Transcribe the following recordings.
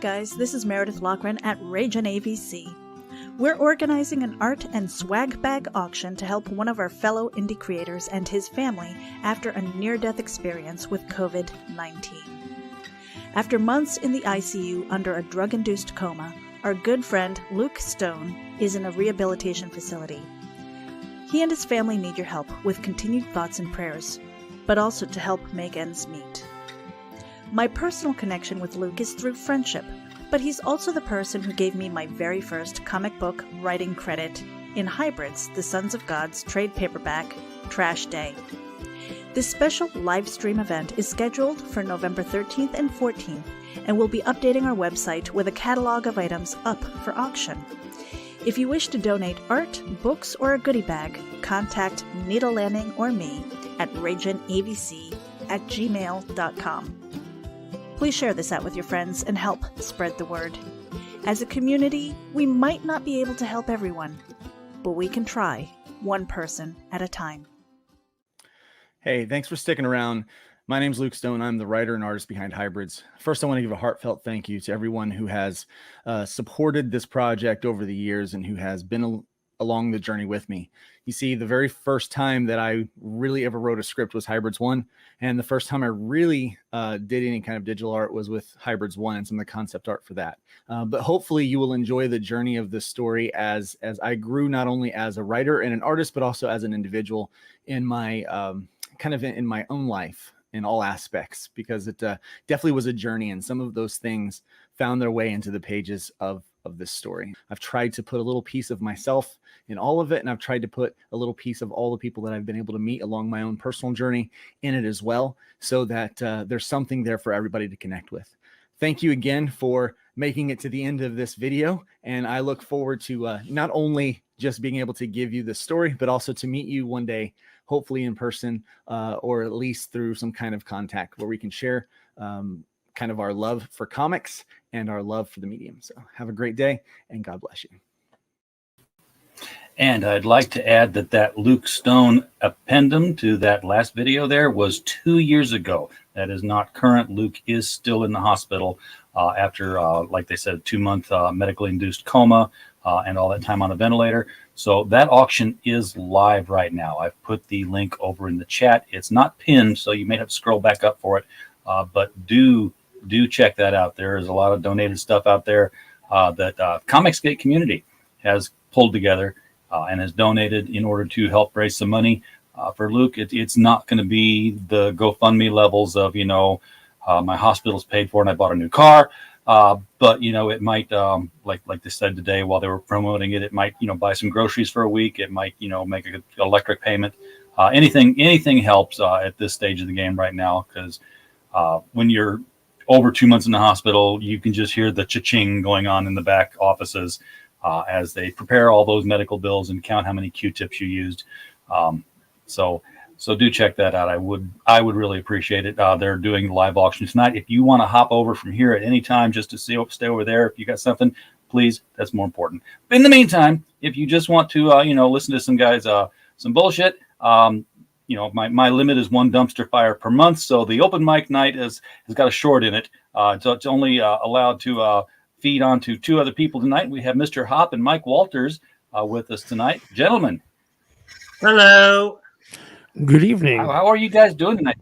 guys, this is Meredith Loughran at Ragin' AVC. We're organizing an art and swag bag auction to help one of our fellow indie creators and his family after a near-death experience with COVID-19. After months in the ICU under a drug-induced coma, our good friend Luke Stone is in a rehabilitation facility. He and his family need your help with continued thoughts and prayers, but also to help make ends meet. My personal connection with Luke is through friendship, but he's also the person who gave me my very first comic book writing credit in Hybrids, the Sons of God's trade paperback, Trash Day. This special live stream event is scheduled for November 13th and 14th, and we'll be updating our website with a catalog of items up for auction. If you wish to donate art, books, or a goodie bag, contact Nita Lanning or me at raginabc@gmail.com. Please share this out with your friends and help spread the word. As a community, we might not be able to help everyone, but we can try, one person at a time. Hey, thanks for sticking around. My name's Luke Stone. I'm the writer and artist behind Hybrids. First, I want to give a heartfelt thank you to everyone who has supported this project over the years and who has been along the journey with me. You see, the very first time that I really ever wrote a script was Hybrids 1, and the first time I really did any kind of digital art was with Hybrids 1 and some of the concept art for that. But hopefully you will enjoy the journey of this story as I grew not only as a writer and an artist, but also as an individual in my in my own life in all aspects, because it definitely was a journey, and some of those things found their way into the pages of this story. I've tried to put a little piece of myself in all of it, and I've tried to put a little piece of all the people that I've been able to meet along my own personal journey in it as well, so that there's something there for everybody to connect with. Thank you again for making it to the end of this video, and I look forward to not only just being able to give you the story, but also to meet you one day, hopefully in person, or at least through some kind of contact where we can share kind of our love for comics and our love for the medium. So have a great day, and God bless you. And I'd like to add that Luke Stone appendum to that last video there was 2 years ago. That is not current. Luke is still in the hospital after, like they said, a 2-month medically induced coma and all that time on a ventilator. So that auction is live right now. I've put the link over in the chat. It's not pinned, so you may have to scroll back up for it. But do check that out. There is a lot of donated stuff out there that Comicsgate community has pulled together and has donated in order to help raise some money for Luke. It's not going to be the GoFundMe levels of, my hospital's paid for and I bought a new car. But, it might, like they said today while they were promoting it, it might, buy some groceries for a week. It might, make an electric payment. Anything helps at this stage of the game right now, because when you're over 2 months in the hospital, you can just hear the cha-ching going on in the back offices as they prepare all those medical bills and count how many Q-tips you used. So do check that out. I would really appreciate it. They're doing the live auction tonight. If you want to hop over from here at any time just to stay over there, if you got something, please, that's more important. But in the meantime, if you just want to, listen to some guys, some bullshit, my limit is 1 dumpster fire per month. So the open mic night has got a short in it. So it's only allowed to feed on to 2 other people tonight. We have Mr. Hop and Mike Walters with us tonight. Gentlemen. Hello. Good evening. How are you guys doing tonight?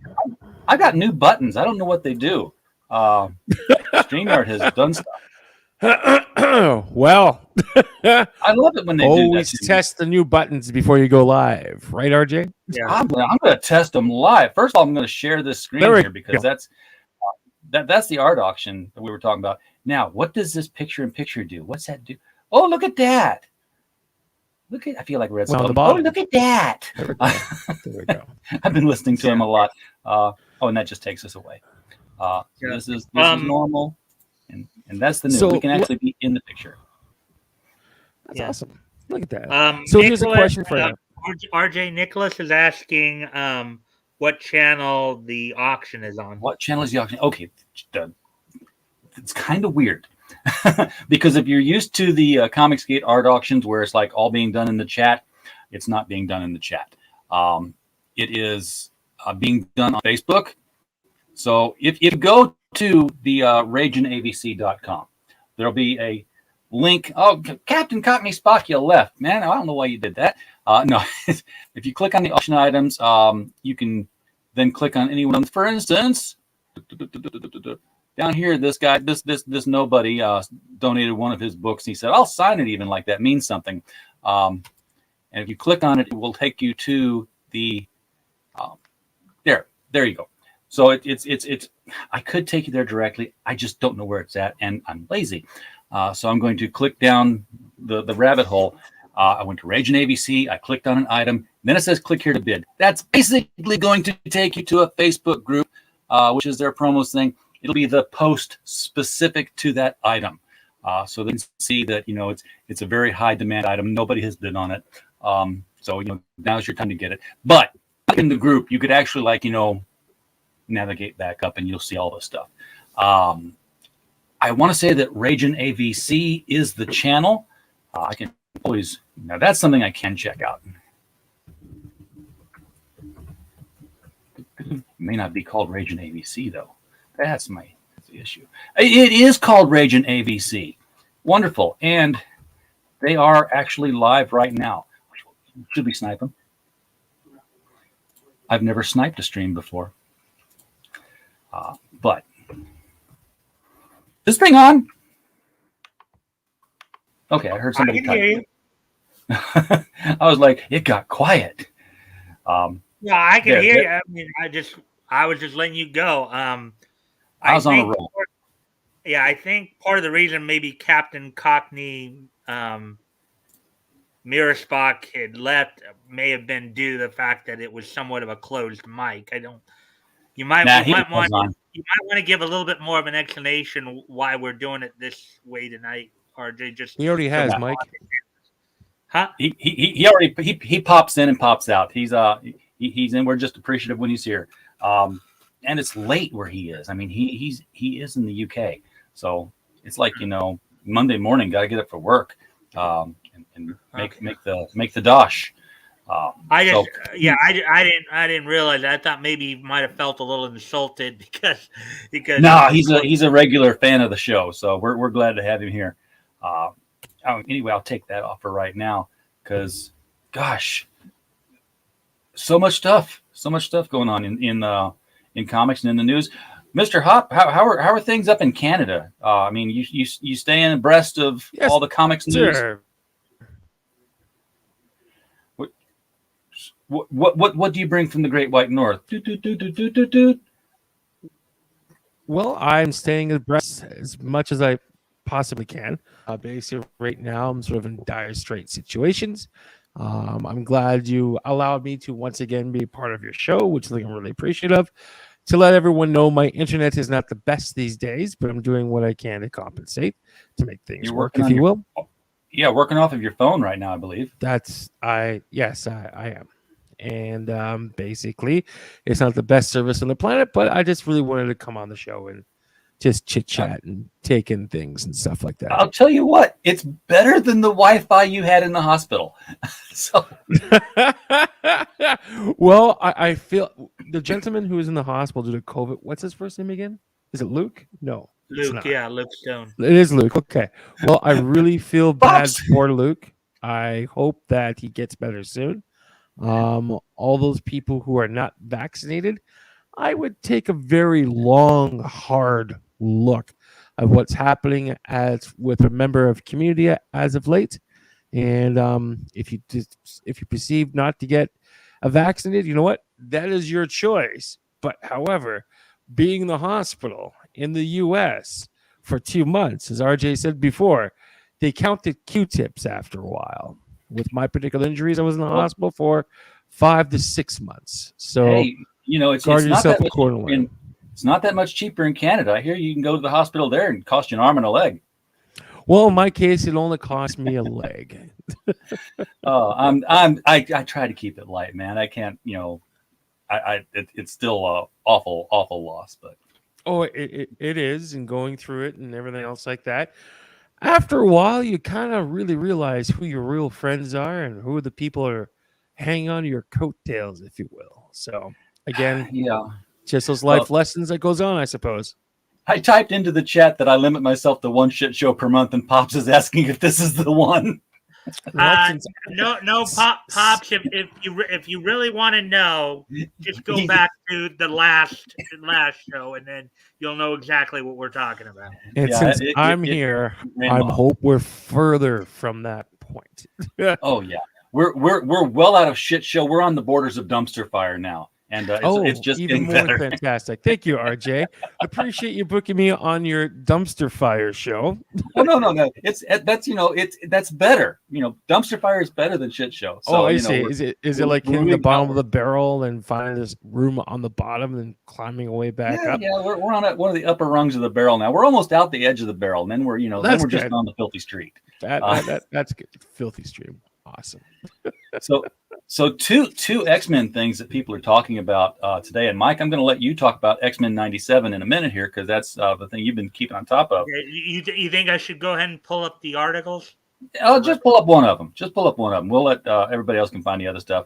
I got new buttons. I don't know what they do. StreamYard has done stuff. Well, I love it when they always do that. Test the new buttons before you go live, right, RJ? Yeah, I'm going to test them live. First of all, I'm going to share this screen here because that's the art auction that we were talking about. Now, what does this picture-in-picture do? What's that do? Oh, look at that! I feel like Red Skull. Oh, look at that! There we go. I've been listening to him a lot. And that just takes us away. This is normal, and that's the new. So we can actually be in the picture. That's awesome. Look at that. So here's a question for you. RJ Nicholas is asking what channel the auction is on. What channel is the auction? Okay, it's kind of weird. Because if you're used to the Comicsgate art auctions where it's like all being done in the chat, it's not being done in the chat. It is being done on Facebook. So if you go to the raginabc.com, there'll be a link. Oh, Captain Cockney Spock, you left, man. I don't know why you did that. No, if you click on the auction items, you can then click on any one. For instance, down here, this guy, this nobody donated one of his books. He said, "I'll sign it even like that means something." And if you click on it, it will take you to the there you go. So it's I could take you there directly. I just don't know where it's at, and I'm lazy. So I'm going to click down the rabbit hole. I went to Rage and AVC. I clicked on an item. Then it says click here to bid. That's basically going to take you to a Facebook group, which is their promos thing. It'll be the post specific to that item. So they can see that, it's a very high demand item. Nobody has bid on it. So, now's your time to get it. But in the group, you could actually navigate back up and you'll see all this stuff. I want to say that Rage and AVC is the channel. I can always, now that's something I can check out. It may not be called Rage and AVC though. That's the issue. It is called Rage and AVC. Wonderful. And they are actually live right now. Should we snipe them? I've never sniped a stream before. But this thing on. Okay, I heard somebody type. I was like, it got quiet. Yeah, I can hear you. I mean, I was just letting you go. I was on a roll. Yeah, I think part of the reason maybe Captain Cockney Mirror Spock had left may have been due to the fact that it was somewhat of a closed mic. You might want to give a little bit more of an explanation why we're doing it this way tonight, or just he already has, Mike. Huh? He already he pops in and pops out. He's in. We're just appreciative when he's here. And it's late where he is. I mean, he is in the UK, so it's like Monday morning. Got to get up for work, and make the dosh. I didn't realize that. I thought maybe he might have felt a little insulted because no, he's a regular fan of the show, so we're glad to have him here. Anyway, I'll take that offer right now because, gosh, so much stuff going on in comics and in the news. Mr. Hop, how are things up in Canada? I mean, you stay abreast of all the comics news. Sure. What do you bring from the Great White North? Well, I'm staying abreast as much as I possibly can. Basically, right now, I'm sort of in dire straits situations. I'm glad you allowed me to once again be part of your show, which I'm really appreciative of. To let everyone know, my internet is not the best these days, but I'm doing what I can to compensate to make things work, if you will. Yeah, working off of your phone right now, I believe. I am. And basically, it's not the best service on the planet, but I just really wanted to come on the show and just chit chat and take in things and stuff like that. I'll tell you what, it's better than the Wi-Fi you had in the hospital. So, well, I feel the gentleman who was in the hospital due to COVID. What's his first name again? Is it Luke? No, Luke. Yeah, Luke Stone. It is Luke. Okay. Well, I really feel bad for Luke. I hope that he gets better soon. All those people who are not vaccinated, I would take a very long, hard look at what's happening with a member of community as of late. And if you perceive not to get vaccinated, you know what? That is your choice. But however, being in the hospital in the U.S. for 2 months, as RJ said before, they counted Q-tips after a while. With my particular injuries, I was in the hospital for 5 to 6 months. So, hey, it's guard not yourself that accordingly. It's not that much cheaper in Canada. I hear you can go to the hospital there and cost you an arm and a leg. Well, in my case, it only cost me a leg. I try to keep it light, man. I can't, it's still a awful loss, but. Oh, it is, and going through it and everything else like that. After a while, you kind of really realize who your real friends are and who the people are hanging on to your coattails, if you will. So, again, yeah, just those life lessons that goes on, I suppose. I typed into the chat that I limit myself to one shit show per month, and Pops is asking if this is the one. No, Pops. If you really want to know, just go back to the last show, and then you'll know exactly what we're talking about. And since I'm here, I hope we're further from that point. Oh yeah, we're well out of shit show. We're on the borders of dumpster fire now. And it's just even more better. Fantastic. Thank you, RJ. Appreciate you booking me on your dumpster fire show. Oh no. That's better. Dumpster fire is better than shit show. So, I see. Is it like hitting the bottom of the barrel and finding this room on the bottom and climbing away back up? Yeah, we're on one of the upper rungs of the barrel now. We're almost out the edge of the barrel, and then we're just on the filthy street. That's good. Filthy street. Awesome. So two X-Men things that people are talking about today. And Mike, I'm going to let you talk about X-Men 97 in a minute here, because that's the thing you've been keeping on top of. You think I should go ahead and pull up the articles? I'll just pull up one of them. We'll let everybody else can find the other stuff.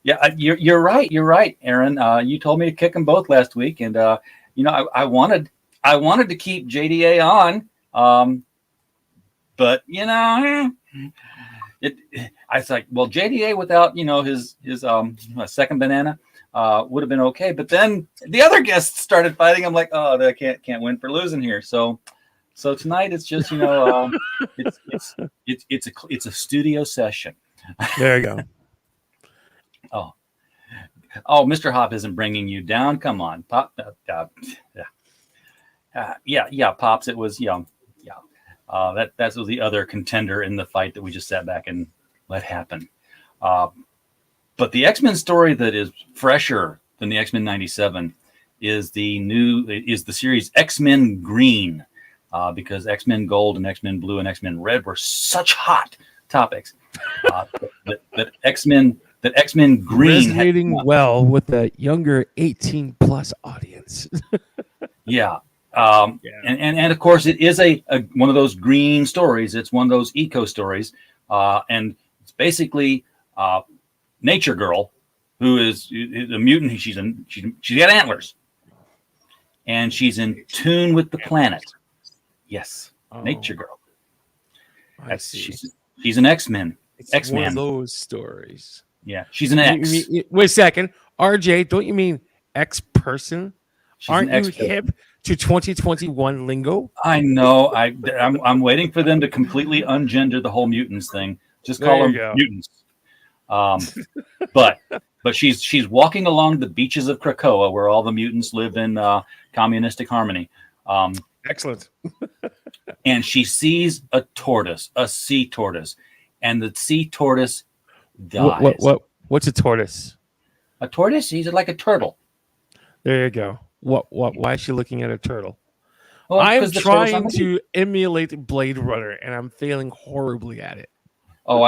Yeah, you're right, Aaron. You told me to kick them both last week, and I wanted to keep JDA on, but I was like, well, JDA without his second banana would have been okay, but then the other guests started fighting. I'm like, oh, I can't win for losing here. So tonight it's just it's a studio session. There you go. Oh, Mr. Hop isn't bringing you down. Come on, Pop. Yeah, Pops. It was that was the other contender in the fight that we just sat back and let happen. But the X-Men story that is fresher than the X-Men 97 is the series X-Men Green, because X-Men Gold and X-Men Blue and X-Men Red were such hot topics that X-Men Green resonating well with the younger 18 plus audience. Yeah. And of course, it is a one of those green stories. It's one of those eco stories, and it's basically Nature Girl, who is a mutant. She's got antlers, and she's in tune with the planet. Yes, Nature Girl. I see. She's an X-Men. It's X-Man. one of those stories. Yeah, she's an X. Wait a second, RJ. Don't you mean X person? Aren't you hip to 2021 lingo? I know. I'm waiting for them to completely ungender the whole mutants thing. Just call them mutants. But she's walking along the beaches of Krakoa, where all the mutants live in communistic harmony. Excellent. And she sees a tortoise, a sea tortoise, and the sea tortoise dies. What's a tortoise? A tortoise? He's like a turtle. There you go. Why is she looking at a turtle? Well, I'm trying to emulate Blade Runner, and I'm failing horribly at it. Oh,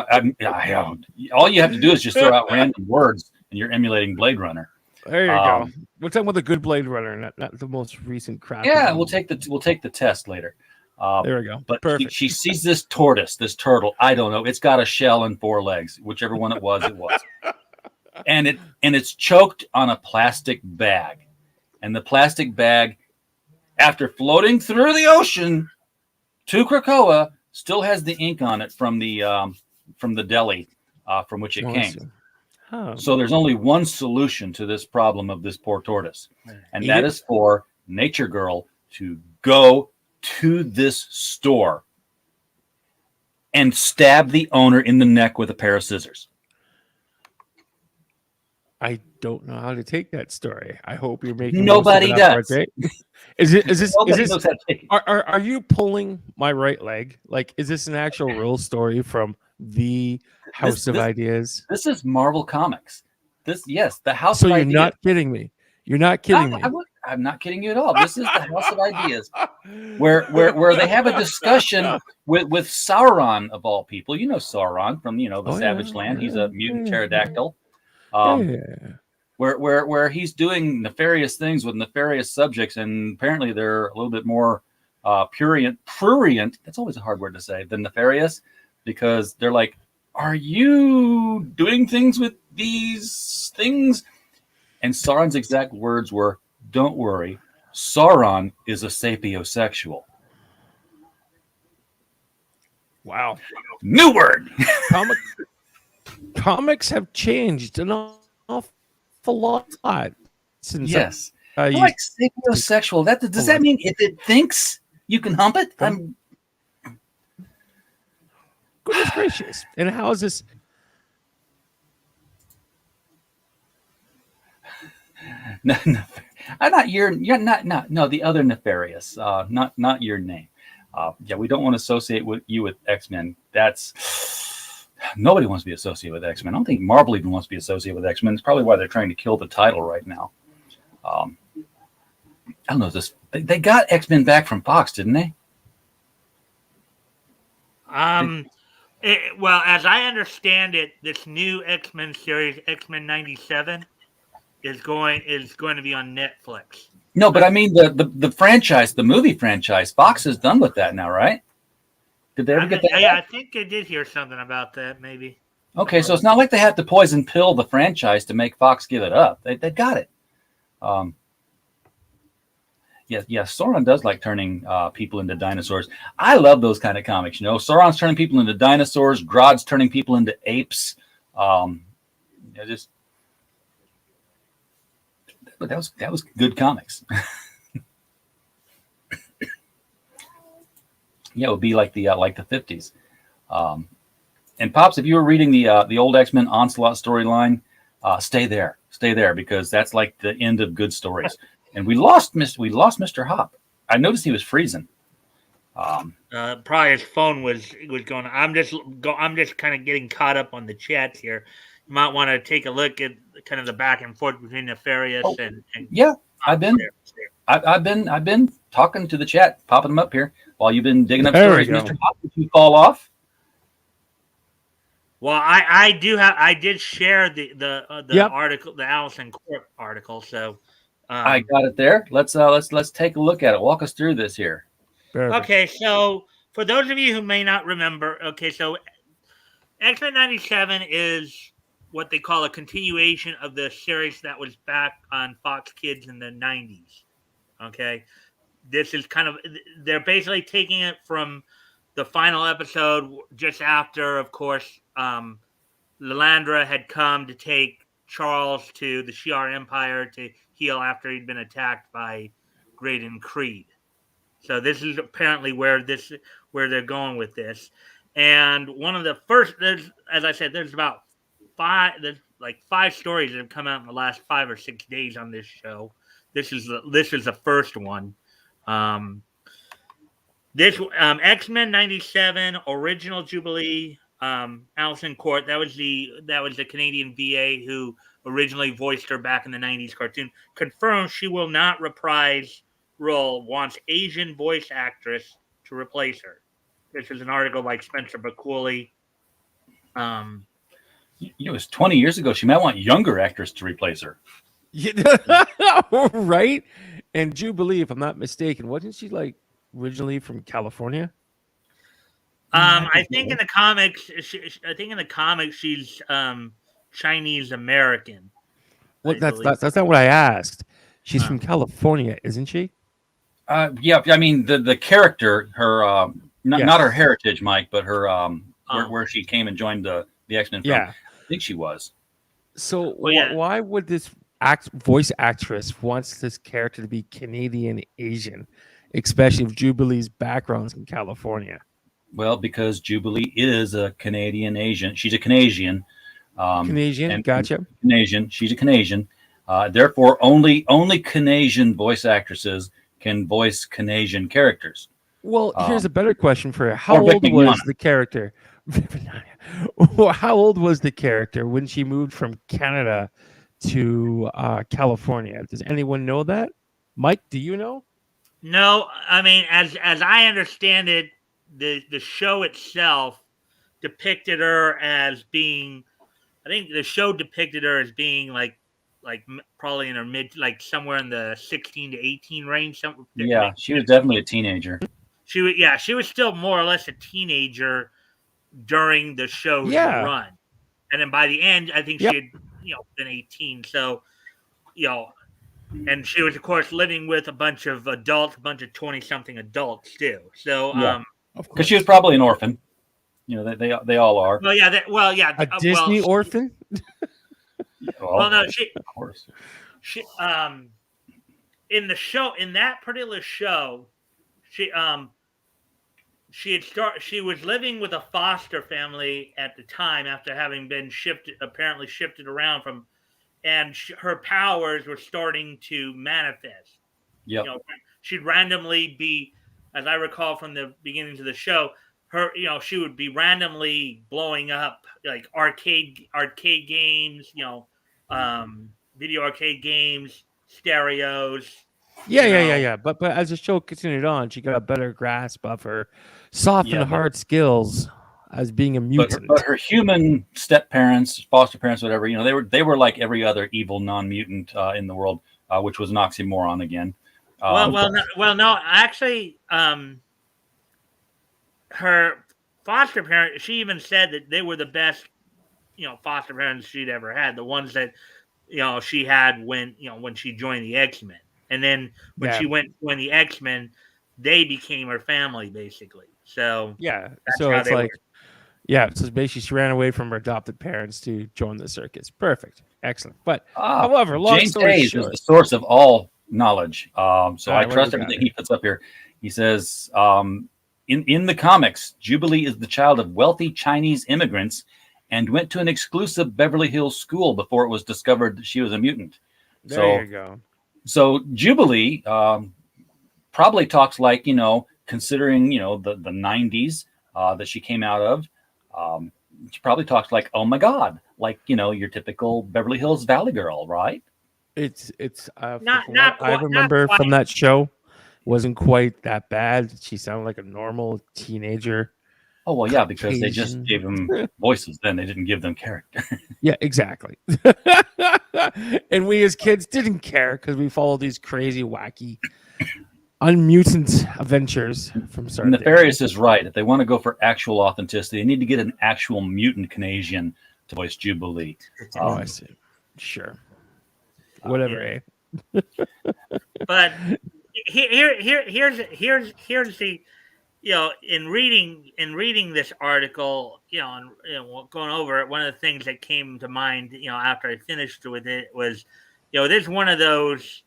all you have to do is just throw out random words, and you're emulating Blade Runner. There you go. We're talking about the good Blade Runner, not the most recent crap. Yeah, we'll take the test later. There we go. But perfect. She sees this turtle. I don't know. It's got a shell and 4 legs, whichever one it was. And it's choked on a plastic bag. And the plastic bag, after floating through the ocean to Krakoa, still has the ink on it from the deli from which it came. Oh. So there's only one solution to this problem of this poor tortoise, and that is for Nature Girl to go to this store and stab the owner in the neck with a pair of scissors. I don't know how to take that story. I hope you're making nobody does. Is this are you pulling my right leg? Like, is this an actual real story from the House of Ideas? This is Marvel Comics. The House of Ideas. So you're not kidding me. You're not kidding me. I'm not kidding you at all. This is the House of Ideas, where they have a discussion with Sauron of all people. You know Sauron from the Savage Land. He's a mutant pterodactyl. Where he's doing nefarious things with nefarious subjects, and apparently they're a little bit more prurient. That's always a hard word to say than nefarious, because they're like, are you doing things with these things? And Sauron's exact words were, don't worry. Sauron is a sapiosexual. Wow. New word. Comics have changed an awful lot since Yes. I I used like sapiosexual. Does that mean if it thinks you can hump it? Goodness gracious. And how is this? No, I'm not you're not no the other nefarious. Not your name. Yeah, we don't want to associate you with X-Men. That's nobody wants to be associated with X-Men. I don't think Marvel even wants to be associated with X-Men. It's probably why they're trying to kill the title right now. I don't know this. They got X-Men back from Fox, didn't they? Well, as I understand it, this new X-Men series, X-Men 97, is going to be on Netflix. No, but I mean the franchise, the movie franchise. Fox is done with that now, right? Did they ever get that? Yeah, I think I did hear something about that. Maybe. Okay, so it's not like they have to poison pill the franchise to make Fox give it up. They got it. Yeah, Sauron does like turning people into dinosaurs. I love those kind of comics. You know, Sauron's turning people into dinosaurs. Grodd's turning people into apes. But that was good comics. Yeah, it would be like the 50s. And Pops, if you were reading the old X-Men Onslaught storyline, stay there because that's like the end of good stories. And we lost Mr. Hop. I noticed he was freezing. Probably his phone was going. I'm just kind of getting caught up on the chats here. You might want to take a look at kind of the back and forth between Nefarious and yeah. I've been talking to the chat, popping them up here while you've been digging up stories. Mr. Hop, did you fall off? Well, I did share the article, the Allison Court article. So I got it there. Let's take a look at it. Walk us through this here. Perfect. Okay, so for those of you who may not remember, so X-Men 97 is what they call a continuation of the series that was back on Fox Kids in the 90s. Okay, this is they're basically taking it from the final episode just after, of course, Lilandra had come to take Charles to the Shi'ar Empire to heal after he'd been attacked by Graydon Creed. So this is apparently where they're going with this. And one of the first, as I said, there's like five stories that have come out in the last 5 or 6 days on this show. This is the first one. This X-Men 97 original Jubilee, Allison Court. That was the Canadian VA who originally voiced her back in the 90s cartoon. Confirmed she will not reprise role. Wants Asian voice actress to replace her. This is an article by Spencer Bacouli. It was 20 years ago. She might want younger actors to replace her. Right? And Jubilee, if I'm not mistaken, wasn't she like originally from California? I think in the comics, she's Chinese American. Well, that's not what I asked. She's from California, isn't she? Yeah. I mean, the character, her not her heritage, Mike, but her where she came and joined the X-Men. Yeah, I think she was. So why would this voice actress wants this character to be Canadian Asian, especially if Jubilee's background's in California? Well, because Jubilee is a Canadian Asian. She's a Canadian. Canadian, gotcha. Canadian. She's a Canadian. Therefore, only Canadian voice actresses can voice Canadian characters. Well, here's a better question for you. How old was the character? How old was the character when she moved from Canada to California? Does anyone know that? Mike, do you know? No, I mean, as I understand it, the show itself depicted her as being. I think the show depicted her as being like probably in her mid, like somewhere in the 16 to 18 range. Yeah, she was definitely a teenager. She was still more or less a teenager during the show's run, and then by the end, I think she had been 18. So, and she was, of course, living with a bunch of 20-something adults too. So, yeah, because she was probably an orphan. You know, they all are. Well, yeah, A Disney orphan. Well, no, of course. She in that particular show, she was living with a foster family at the time after having been shifted around from, and her powers were starting to manifest. Yep. You know, she'd randomly be, as I recall from the beginnings of the show, she would be randomly blowing up like arcade games, video arcade games, stereos. Yeah. But as the show continued on, she got a better grasp of her soft and hard skills as being a mutant. But her human step parents, foster parents, whatever, they were like every other evil non-mutant in the world, which was an oxymoron again. No, actually, her foster parents, she even said that they were the best, foster parents she'd ever had. The ones that, she had when she joined the X-Men. And then when she went when the X-Men, they became her family, basically. So so it's like, so basically she ran away from her adopted parents to join the circus. Perfect, excellent. But however, long James story Hayes short, is the source of all knowledge. So I trust everything he puts up here. He says, in the comics, Jubilee is the child of wealthy Chinese immigrants and went to an exclusive Beverly Hills school before it was discovered that she was a mutant. There you go. So Jubilee probably talks like, considering, the 90s that she came out of, she probably talks like, oh my God, like, your typical Beverly Hills Valley girl, right? It's not I remember from that show, wasn't quite that bad. She sounded like a normal teenager. Oh, well, yeah, because they just gave them voices then. They didn't give them character. Yeah, exactly. And we as kids didn't care because we followed these crazy, wacky, unmutant adventures from start. Nefarious is right. If they want to go for actual authenticity, they need to get an actual mutant Canadian to voice Jubilee. I see. Sure. Whatever, eh? But here's the, in reading this article, and going over it, one of the things that came to mind, after I finished with it was, this is one of those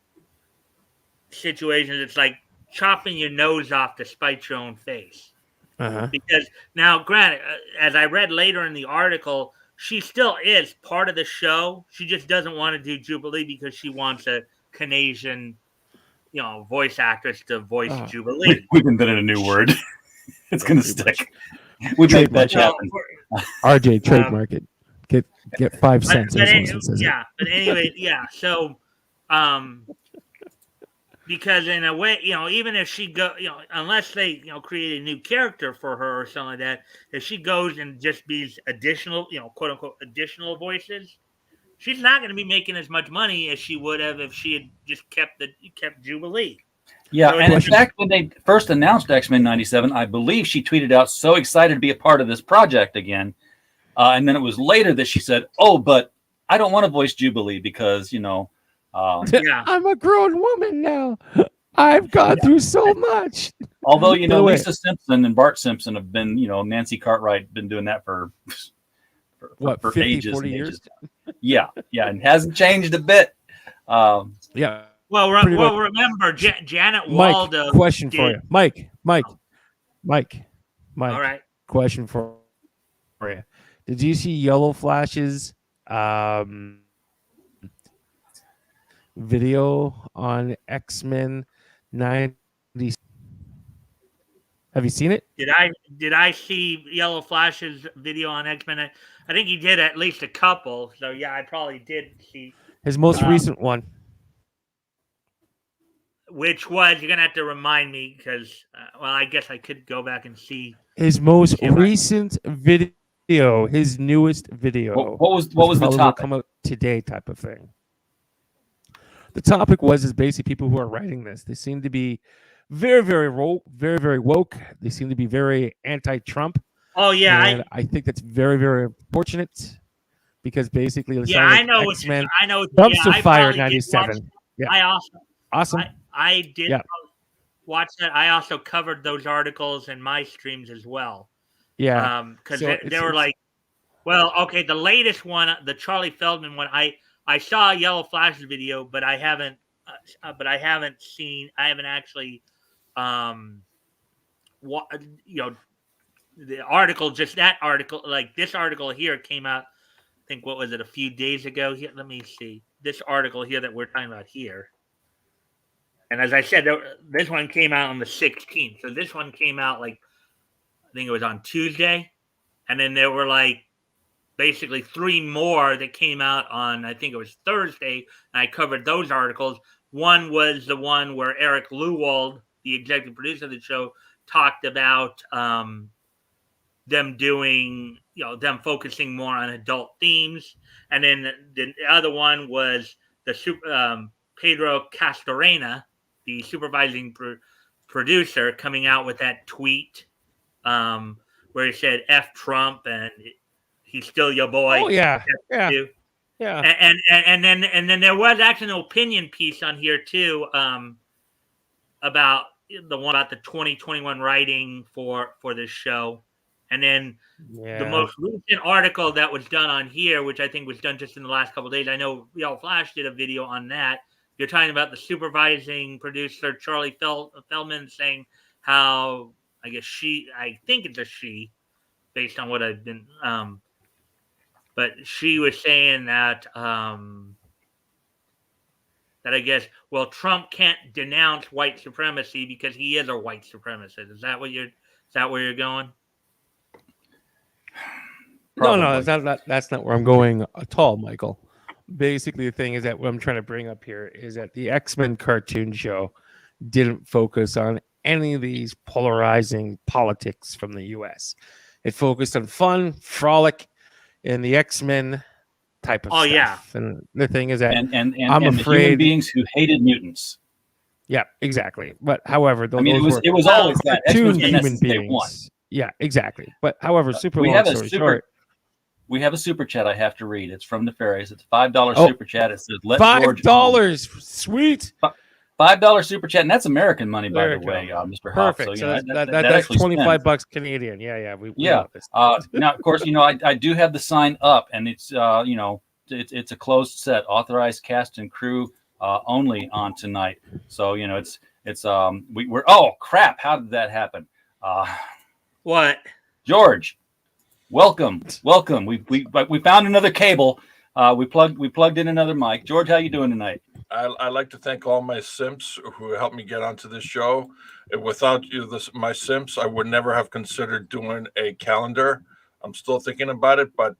situations. It's like chopping your nose off to spite your own face. Because now, granted, as I read later in the article, she still is part of the show. She just doesn't want to do Jubilee because she wants a Canadian, voice actress to voice Jubilee. We've invented a new word. It's going to stick. We made that happen. RJ, trademark it. Get 5 cents. But anyway, So, because in a way, even if she unless they, create a new character for her or something like that, if she goes and just be additional, quote unquote, additional voices, she's not going to be making as much money as she would have if she had just kept Jubilee. Yeah, so and in fact, when they first announced X-Men 97, I believe she tweeted out, so excited to be a part of this project again. And then it was later that she said, oh, but I don't want to voice Jubilee because, I'm a grown woman now. I've gone through so much. Although, Lisa Simpson and Bart Simpson have been, Nancy Cartwright been doing that for what, 50, ages 40 and years? Ages. Yeah, and hasn't changed a bit. Yeah. Well, remember, Janet Waldo. Mike, question for you. Mike. All right. Question for you. Did you see Yellow Flash's video on X-Men 90? Have you seen it? Did I see Yellow Flash's video on X-Men? I think he did at least a couple. So yeah, I probably did see his most recent one. Which was, you're gonna have to remind me because, I guess I could go back and see his most recent video, his newest video. What was the topic? Come out today, type of thing. The topic is basically people who are writing this. They seem to be very, very woke, very, very woke. They seem to be very anti-Trump. Oh yeah, and I think that's very, very unfortunate because basically, I know X-Men I know dumpster fire 97. Yeah. I also Awesome. I did Yeah. watch that. I also covered those articles in my streams as well. Yeah. Because So they were like, well, okay, the latest one, the Charlie Feldman one, I saw a Yellow Flash's video, but I haven't actually, what the article, just that article, like this article here came out. I think what was it, a few days ago? Here, let me see this article here that we're talking about here. And as I said, this one came out on the 16th. So this one came out like I think it was on Tuesday, and then there were like basically 3 more that came out on I think it was Thursday, and I covered those articles. One was the one where Eric Lewald, the executive producer of the show, talked about them doing, them focusing more on adult themes, and then the other one was the Pedro Castorena, the supervising producer, coming out with that tweet where he said "F Trump" and he's still your boy. Oh yeah, yeah, yeah. And then there was actually an opinion piece on here too about the one about the 2021 writing for this show. And then the most recent article that was done on here, which I think was done just in the last couple of days, I know Yellow Flash did a video on that. You're talking about the supervising producer, Charlie Feldman, saying how, I think it's a she, based on what I've been, but she was saying that, that I guess, well, Trump can't denounce white supremacy because he is a white supremacist. Is that where you're going? Probably. No, that's not where I'm going at all, Michael. Basically, the thing is that what I'm trying to bring up here is that the X-Men cartoon show didn't focus on any of these polarizing politics from the U.S. It focused on fun, frolic, and the X-Men type of stuff. Yeah. And the thing is that I'm afraid the human beings who hated mutants. Yeah, exactly. But however, it was always that cartoon human beings. Yeah, exactly. But however, we have a super chat I have to read. It's from Nefarious. It's $5 super chat. It says, "Let George $5, sweet." $5 super chat, and that's American money, by the way, Mr. Huff. Perfect. So that's $25 Canadian. Yeah. We now, of course, I do have the sign up, and it's it's a closed set, authorized cast and crew only on tonight. So we're oh crap! How did that happen? What? George, welcome. We found another cable. We plugged in another mic. George, how you doing tonight? I'd like to thank all my simps who helped me get onto this show. Without you, my simps, I would never have considered doing a calendar. I'm still thinking about it, but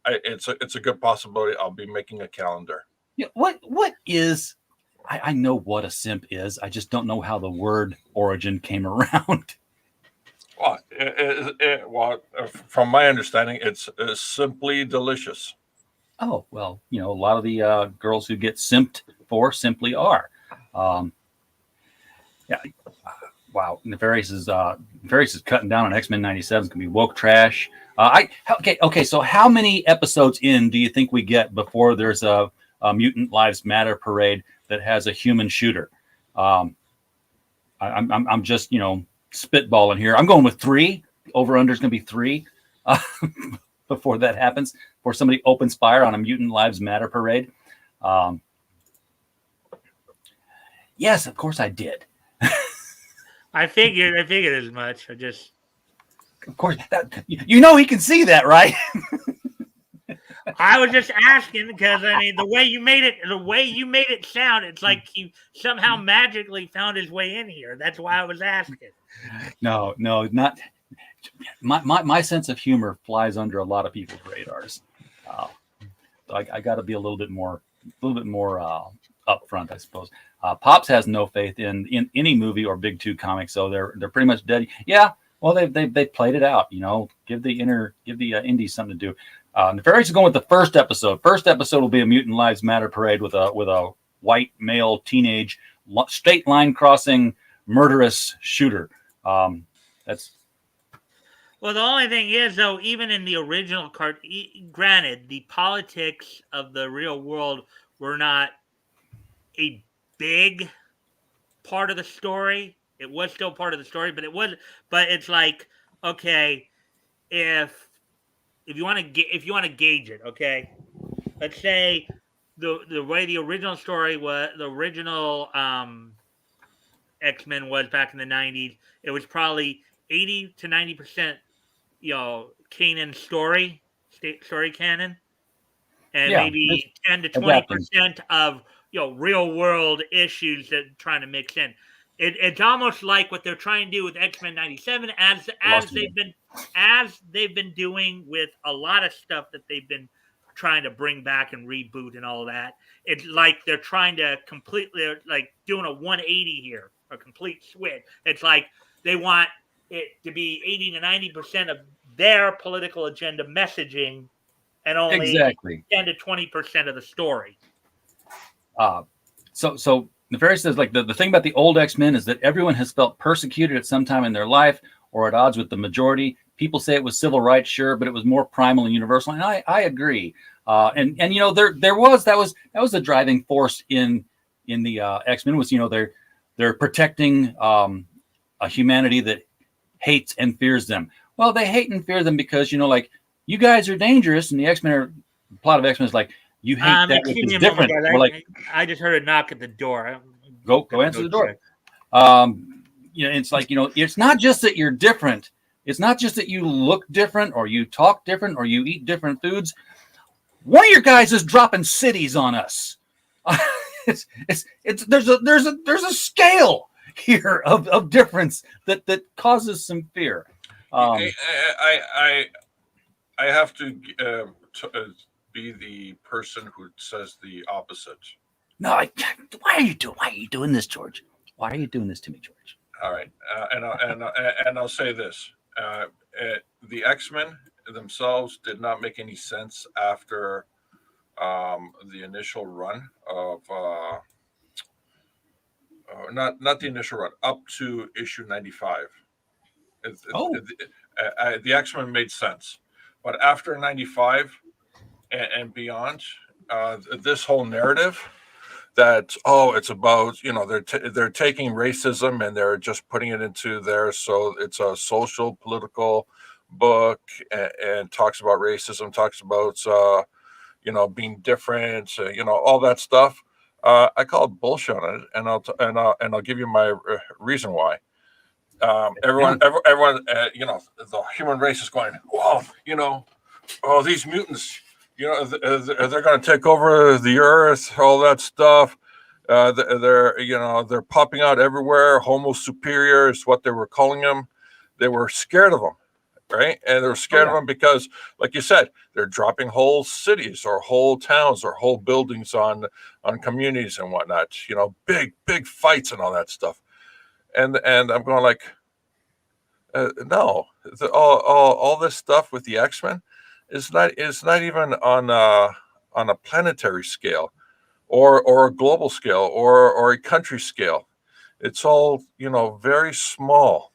it's a good possibility. I'll be making a calendar. Yeah, what is? I know what a simp is. I just don't know how the word origin came around. Well, from my understanding, it's simply delicious. Oh, well, a lot of the girls who get simped for simply are. Yeah. Wow. Nefarious is cutting down on X-Men 97. It's going to be woke trash. Okay. So how many episodes in do you think we get before there's a Mutant Lives Matter parade that has a human shooter? I'm just, spitballing here. I'm going with 3. Over under is going to be 3. Before that happens, before somebody opens fire on a Mutant Lives Matter parade. Yes, of course I did. I figured as much. Of course, he can see that, right? I was just asking because the way you made it sound, it's like he somehow magically found his way in here. That's why I was asking. No, not. My sense of humor flies under a lot of people's radars. I got to be a little bit more upfront, I suppose. Pops has no faith in any movie or Big Two comic, so they're pretty much dead. Yeah, well they played it out. Give the indies something to do. Nefarious is going with the first episode. First episode will be a Mutant Lives Matter parade with a white male teenage state line crossing murderous shooter. That's. Well, the only thing is, though, even in the original granted, the politics of the real world were not a big part of the story. It was still part of the story, but it's like, okay, if you want to gauge it, okay, let's say the way the original story was, the original X-Men was back in the 90s, it was probably 80 to 90%, canon story canon, and Yeah, maybe 10 to adapting. 20% of real world issues that trying to mix in. It's almost like what they're trying to do with X-Men 97, as they've been doing with a lot of stuff that they've been trying to bring back and reboot and all of that. It's like they're trying to completely, like, doing a 180 here, a complete switch. It's like they want it to be 80 to 90% of their political agenda messaging, and only 10 to 20% of the story. So Nefarious says, like, the thing about the old X-Men is that everyone has felt persecuted at some time in their life or at odds with the majority. People say it was civil rights, sure, but it was more primal and universal. And I agree. And there was the driving force in the X-Men was, they're protecting a humanity that hates and fears them. Well, they hate and fear them because, like, you guys are dangerous, and the plot of X-Men is like, you hate that which is different. I just heard a knock at the door. Go answer the door. It's like, it's not just that you're different. It's not just that you look different or you talk different or you eat different foods. One of your guys is dropping cities on us. There's a scale here of difference that causes some fear. I have to be the person who says the opposite. No, why are you doing this, George? Why are you doing this to me, George? All right, and I'll say this: the X-Men themselves did not make any sense after the initial run of not the initial run up to issue 95. The X-Men made sense, but after 95 and beyond, this whole narrative that it's about, they're taking racism and they're just putting it into there, so it's a social political book and talks about racism, talks about being different, all that stuff. I call it bullshit on it, and I'll give you my reason why. Everyone, the human race is going, well, these mutants, they're going to take over the earth, all that stuff. They're popping out everywhere. Homo superior is what they were calling them. They were scared of them, right? And they were scared of them because, like you said, they're dropping whole cities or whole towns or whole buildings on communities and whatnot. Big fights and all that stuff. And I'm going like, no, all this stuff with the X-Men is not even on a planetary scale, or a global scale, or a country scale. It's all very small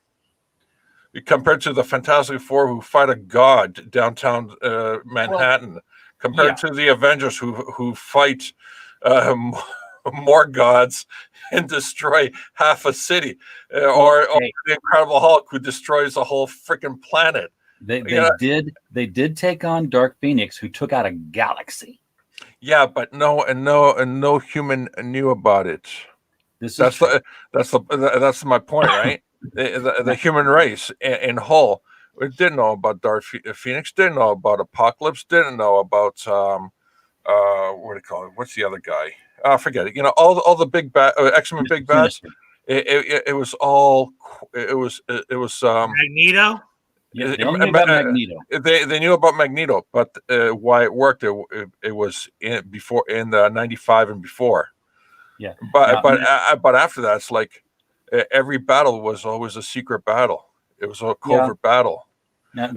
compared to the Fantastic Four, who fight a god downtown Manhattan, compared to the Avengers who fight more gods and destroy half a city, or the Incredible Hulk, who destroys a whole freaking planet. They did take on Dark Phoenix, who took out a galaxy. Yeah, but no human knew about it. That's my point, right? the human race in whole didn't know about Dark Phoenix, didn't know about Apocalypse, didn't know about what do you call it? What's the other guy? Forget it. All the big bad X-Men big bads. It was Magneto. Yeah, they only knew about Magneto. They knew about Magneto, but why it worked, it was before in the 95 and before. Yeah, but after that, it's like every battle was always a secret battle. It was a covert battle. Now,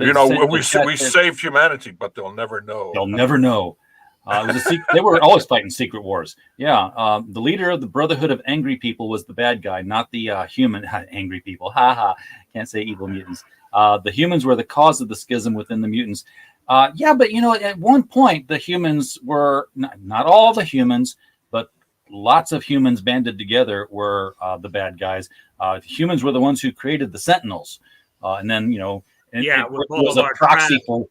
we saved humanity, but they'll never know. They'll never know. It was a secret. They were always fighting secret wars. Yeah, the leader of the Brotherhood of Angry People was the bad guy, not the human angry people. Can't say evil mutants. The humans were the cause of the schism within the mutants. But at one point, the humans were not all the humans, but lots of humans banded together were the bad guys. Humans were the ones who created the Sentinels, and then it was a proxy for.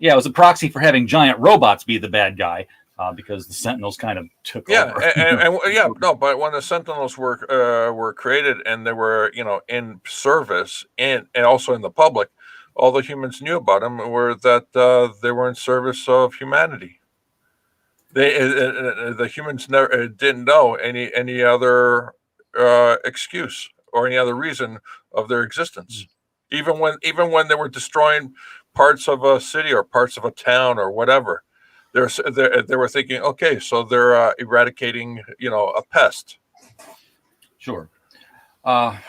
Yeah, it was a proxy for having giant robots be the bad guy, because the Sentinels kind of took over. But when the Sentinels were created and they were in service and also in the public, all the humans knew about them were that they were in service of humanity. The humans never didn't know any other excuse or any other reason of their existence. Even when they were destroying parts of a city or parts of a town or whatever, they were thinking, okay, so they're eradicating a pest. Sure. I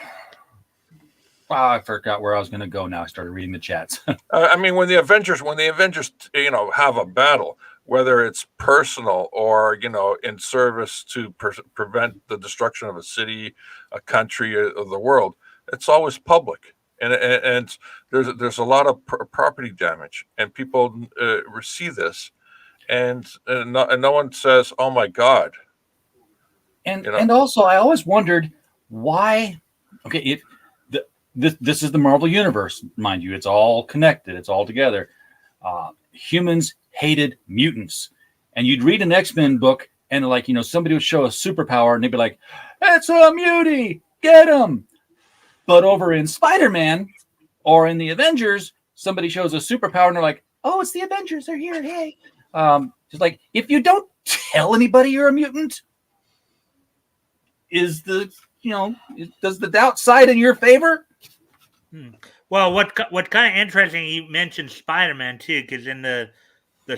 forgot where I was going to go now. I started reading the chats. I mean, when the Avengers have a battle, whether it's personal or in service to prevent the destruction of a city, a country, or the world, it's always public, and there's a lot of property damage, and people see this, and no one says, "Oh my God." And also, I always wondered why. Okay, this is the Marvel Universe, mind you. It's all connected. It's all together. Humans hated mutants. And you'd read an X-Men book and somebody would show a superpower and they'd be like, "It's a mutie, get him." But over in Spider-Man or in the Avengers, somebody shows a superpower and they're like, "Oh, it's the Avengers. They're here. Hey." Just like, if you don't tell anybody you're a mutant, does the doubt side in your favor? Well, what kind of interesting, you mentioned Spider-Man too, because in the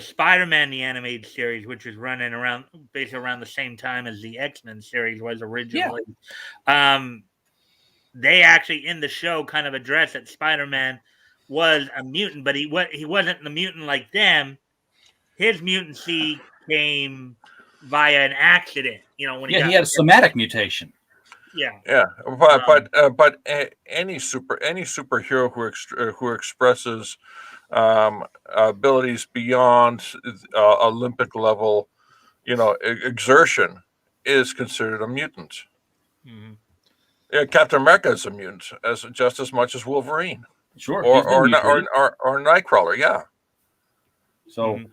Spider-Man the animated series, which is running basically around the same time as the X-Men series was originally, they actually in the show kind of address that Spider-Man was a mutant, but he wasn't the mutant like them. His mutancy came via an accident. When he had a somatic mutation. But any superhero who expresses abilities beyond Olympic level, exertion is considered a mutant. Mm-hmm. Yeah, Captain America is a mutant just as much as Wolverine. Sure, or Nightcrawler. Yeah. So, mm-hmm.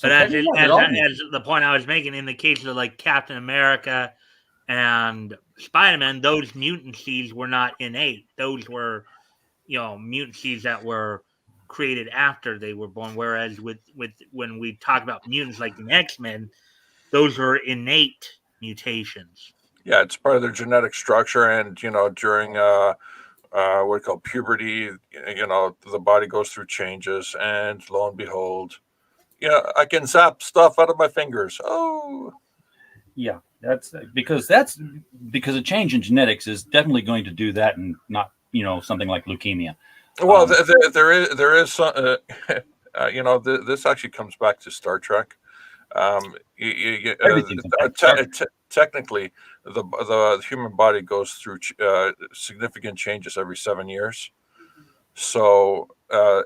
But as the point I was making, in the case of like Captain America and Spider-Man, those mutancies were not innate. Those were, mutancies that were created after they were born. Whereas with when we talk about mutants like in X-Men, those were innate mutations. Yeah, it's part of their genetic structure, and during what we call puberty, the body goes through changes, and lo and behold, I can zap stuff out of my fingers. Oh, yeah. That's because a change in genetics is definitely going to do that, and not something like leukemia. Well, there is some, this actually comes back to Star Trek. Technically, the human body goes through significant changes every 7 years. So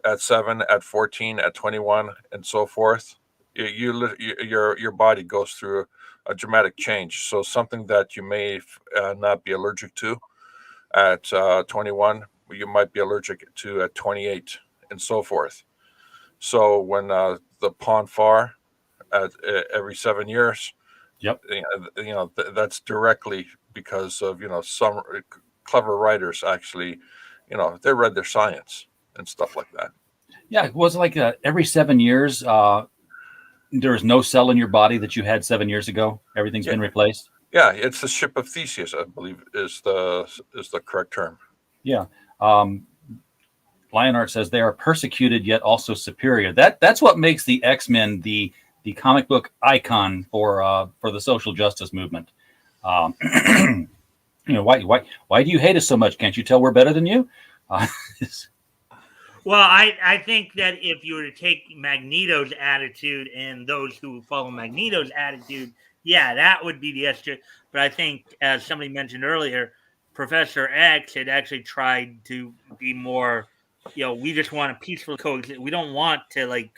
at 7, at 14, at 21, and so forth, your body goes through a dramatic change. So something that you may not be allergic to at 21, you might be allergic to at 28, and so forth. So when the pon farr at every 7 years, that's directly because of some clever writers actually, they read their science and stuff like that. Yeah, it was like every 7 years. There is no cell in your body that you had 7 years ago. Everything's been replaced. Yeah, it's the ship of Theseus, I believe, is the correct term. Yeah. Lionheart says they are persecuted yet also superior. That's what makes the X-Men the comic book icon for the social justice movement. Why do you hate us so much? Can't you tell we're better than you? Well, I think that if you were to take Magneto's attitude and those who follow Magneto's attitude, yeah, that would be the extra. But I think, as somebody mentioned earlier, Professor X had actually tried to be more, we just want to peacefully coexist. We don't want to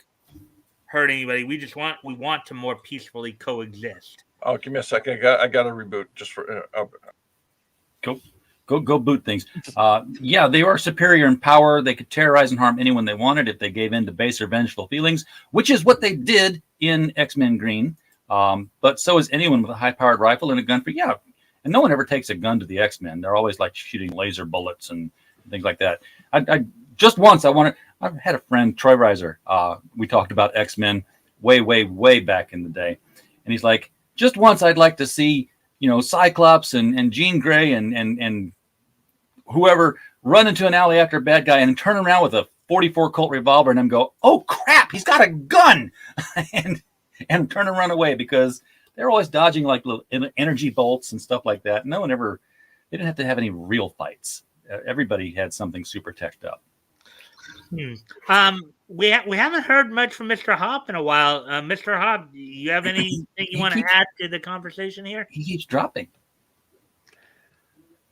hurt anybody. We want to more peacefully coexist. Oh, give me a second. I got to reboot just for. Go boot things. Yeah, they are superior in power. They could terrorize and harm anyone they wanted if they gave in to base or vengeful feelings, which is what they did in X-Men Green. But so is anyone with a high-powered rifle and a gun. Yeah, and no one ever takes a gun to the X-Men. They're always like shooting laser bullets and things like that. I just once I had a friend, Troy Reiser. We talked about X-Men way back in the day, and he's like, just once I'd like to see, Cyclops and Jean Grey and whoever run into an alley after a bad guy and turn around with a 44 Colt revolver and then go, oh crap, he's got a gun, and turn and run away, because they're always dodging like little energy bolts and stuff like that. They didn't have to have any real fights. Everybody had something super teched up. We haven't heard much from Mr. Hop in a while. Mr. Hop, do you have anything you want to add to the conversation here? He keeps dropping.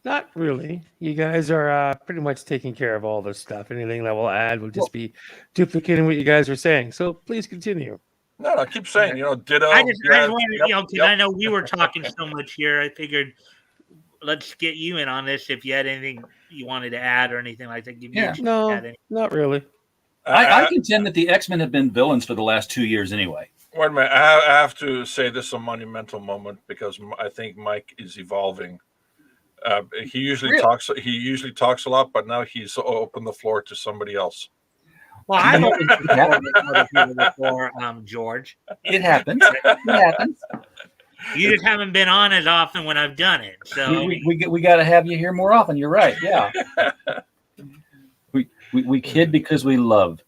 Not really. You guys are pretty much taking care of all this stuff. Anything that we'll add will just be duplicating what you guys are saying. So please continue. No, keep saying, ditto. I just wanted, because I know we were talking so much here. I figured let's get you in on this if you had anything you wanted to add or anything like that. No, not really. I contend that the X-Men have been villains for the last 2 years anyway. Wait a minute. I have to say this is a monumental moment, because I think Mike is evolving. He usually talks a lot, but now he's opened the floor to somebody else. Well, I've opened the floor before, George. It happens. You just haven't been on as often when I've done it. So we got to have you here more often. You're right. Yeah. We kid because we love.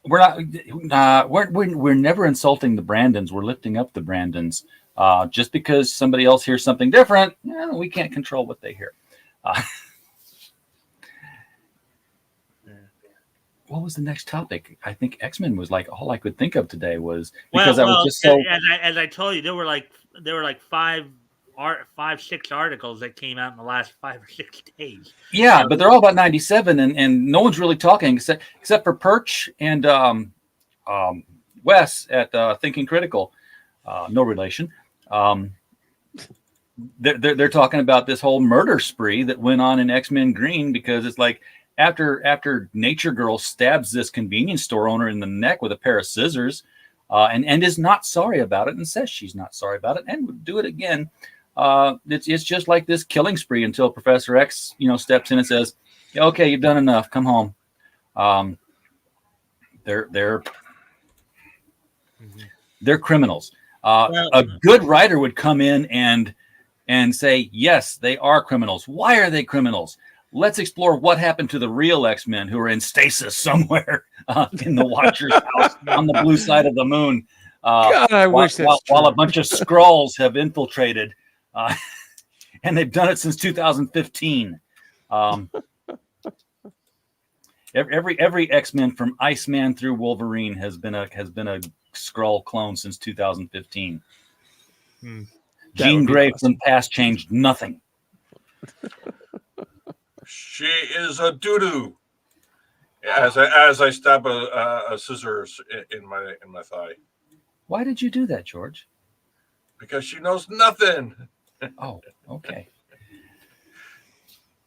We're never insulting the Brandons. We're lifting up the Brandons. Just because somebody else hears something different, we can't control what they hear. What was the next topic? I think X-Men was like all I could think of today, was because I was just so. As I told you, there were like 6 articles that came out in the last 5 or 6 days. Yeah, but they're all about 97, and no one's really talking except for Perch and Wes at Thinking Critical. No relation. They're talking about this whole murder spree that went on in X-Men Green, because it's like after Nature Girl stabs this convenience store owner in the neck with a pair of scissors, and is not sorry about it, and says she's not sorry about it, and would do it again. It's just like this killing spree until Professor X, steps in and says, "Okay, you've done enough. Come home." They're criminals. A good writer would come in and say, "Yes, they are criminals. Why are they criminals? Let's explore what happened to the real X-Men who are in stasis somewhere in the Watcher's house on the blue side of the moon." God, I wish that's true. While a bunch of Skrulls have infiltrated, and they've done it since 2015. Every X-Men from Iceman through Wolverine has been a Skrull clone since 2015. Jean Grey from the past changed nothing. She is a doo-doo. As I stab a scissors in my thigh. Why did you do that, George? Because she knows nothing. Oh, okay.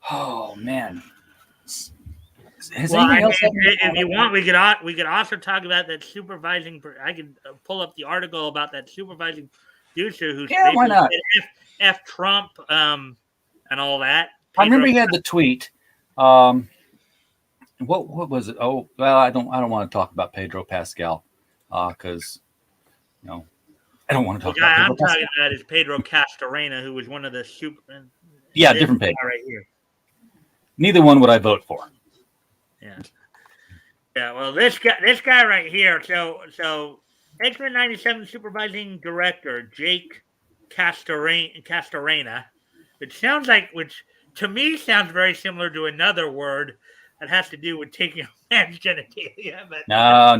Oh man. If you want, we could also talk about that supervising. I could pull up the article about that supervising producer who's why not? F Trump and all that. I remember he had the tweet. What was it? Oh, well, I don't want to talk about Pedro Pascal because I don't want to talk about. I'm talking about is Pedro Castorena, who was one of the super. Yeah, different Pedro. Right here. Neither one would I vote for. Yeah. Well, this guy right here. So X-Men 97 supervising director Jake Castorena. Which to me sounds very similar to another word that has to do with taking a man's genitalia. But no.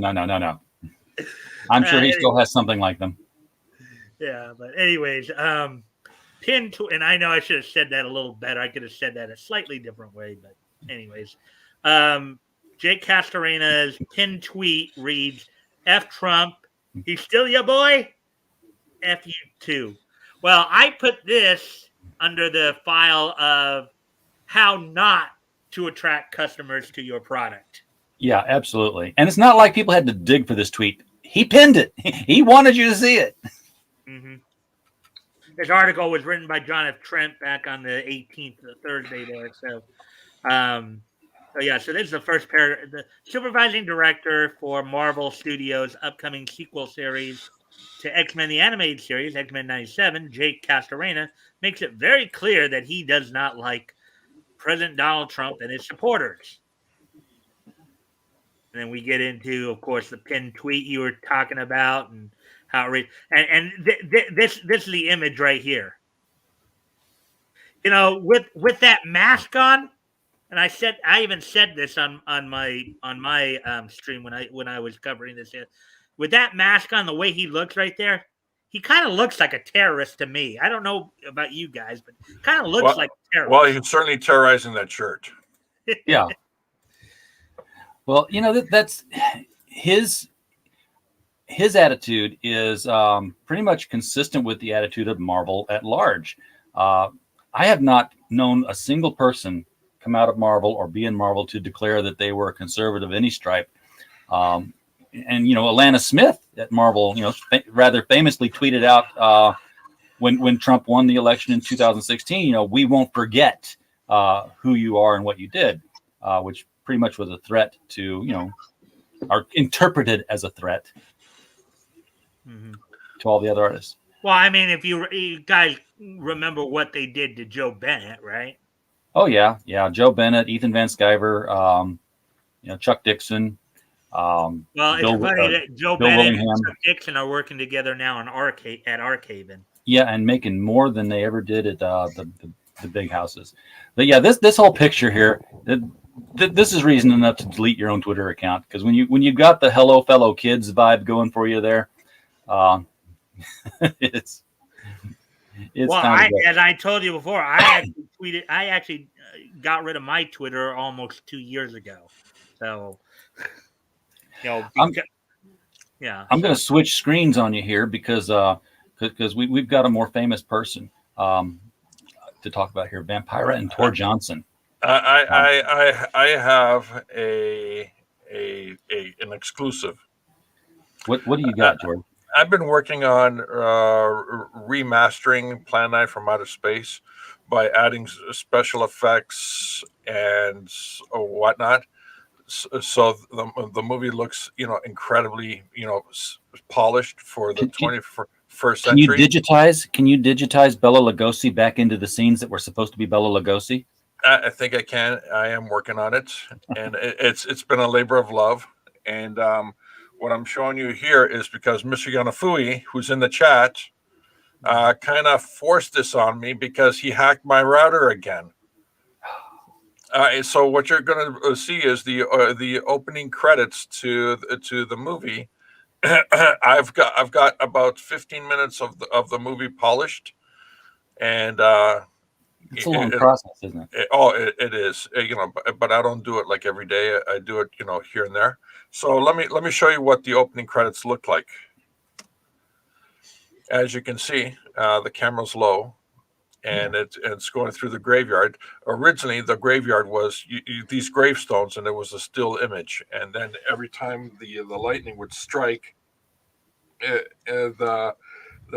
I'm sure he still has something like them. Yeah, but anyways, pinned to, and I know I should have said that a little better. I could have said that a slightly different way, but anyways, Jake Castorena's pinned tweet reads, F Trump. He's still your boy. F you too. Well, I put this under the file of how not to attract customers to your product. Yeah, absolutely. And it's not like people had to dig for this tweet. He pinned it. He wanted you to see it. Mm-hmm. This article was written by John F. Trent back on the 18th, the Thursday there. So this is the first pair. The supervising director for Marvel Studios' upcoming sequel series to X-Men the Animated Series, X-Men 97, Jake Castorena, makes it very clear that he does not like President Donald Trump and his supporters. And then we get into, of course, the pinned tweet you were talking about and how it this is the image right here. You know, with that mask on, and I even said this on my stream when I was covering this. With that mask on, the way he looks right there, he kind of looks like a terrorist to me. I don't know about you guys, but kind of looks like a terrorist. Well, he's certainly terrorizing that shirt. Yeah. Well, you know, that's his attitude is pretty much consistent with the attitude of Marvel at large. I have not known a single person come out of Marvel or be in Marvel to declare that they were a conservative of any stripe. And, you know, Alana Smith at Marvel, you know, rather famously tweeted out when Trump won the election in 2016, you know, we won't forget who you are and what you did, which pretty much was a threat to, you know, or interpreted as a threat to all the other artists. Well, I mean, if you guys remember what they did to Joe Bennett, right? Oh yeah, Joe Bennett, Ethan Van Sciver, you know, Chuck Dixon. Well, it's funny that Joe Bill Bennett Willingham and Chuck Dixon are working together now at Arkhaven. Yeah, and making more than they ever did at the big houses. But yeah, this whole picture here, this is reason enough to delete your own Twitter account, because when you got the "Hello, fellow kids" vibe going for you there, it's well, kind of as I told you before, I actually got rid of my Twitter almost 2 years ago. So, you know, I'm going to switch screens on you here because we've got a more famous person to talk about here, Vampira and Tor Johnson. I have an exclusive. What do you got, George? I've been working on remastering Plan 9 from Outer Space by adding special effects and whatnot. So the movie looks, you know, incredibly, you know, polished for the 21st century. Can you digitize Bela Lugosi back into the scenes that were supposed to be Bela Lugosi? I think I can. I am working on it, and it's been a labor of love. And what I'm showing you here is because Mr. Yanafui, who's in the chat, kind of forced this on me because he hacked my router again. So what you're going to see is the opening credits to the movie. I've got about 15 minutes of the movie polished, and it's a long process, isn't it? It is. You know, but I don't do it like every day. I do it, you know, here and there. So let me show you what the opening credits look like. As you can see, the camera's low, and it's going through the graveyard. Originally, the graveyard was these gravestones, and there was a still image. And then every time the lightning would strike, the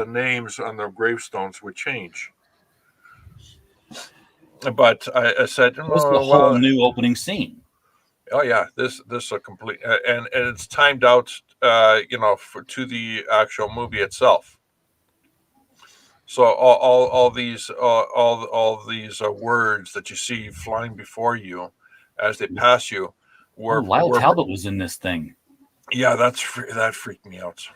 names on the gravestones would change. But I said, this is a whole new opening scene. Oh yeah, this is a complete and it's timed out, you know, to the actual movie itself. So all these words that you see flying before you as they pass you were. Lyle Talbot was in this thing. Yeah, that freaked me out.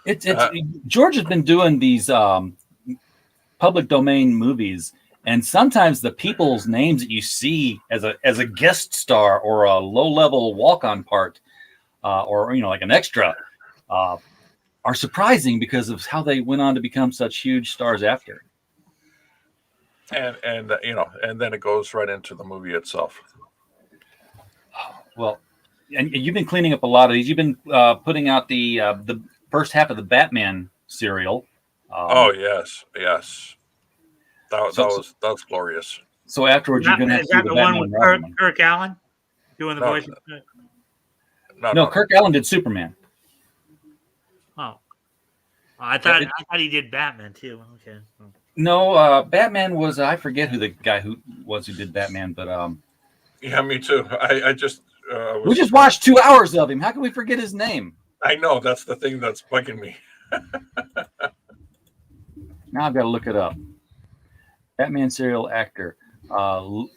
It did. George has been doing these public domain movies, and sometimes the people's names that you see as a guest star or a low-level walk-on part, or, you know, like an extra, are surprising because of how they went on to become such huge stars after. And you know, and then it goes right into the movie itself. Well, And you've been cleaning up a lot of these. You've been putting out the first half of the Batman serial. Oh yes. That was glorious. So afterwards, you're going to have to do the one Batman with and Robin one. Kirk Allen doing the voice. No, Kirk Allen did Superman. Oh, I thought he did Batman too. Okay. No, Batman was I forget who the guy who did Batman, but yeah, me too. I just we just watched 2 hours of him. How can we forget his name? I know, that's the thing that's bugging me. Now I've got to look it up. Batman serial actor. Wow,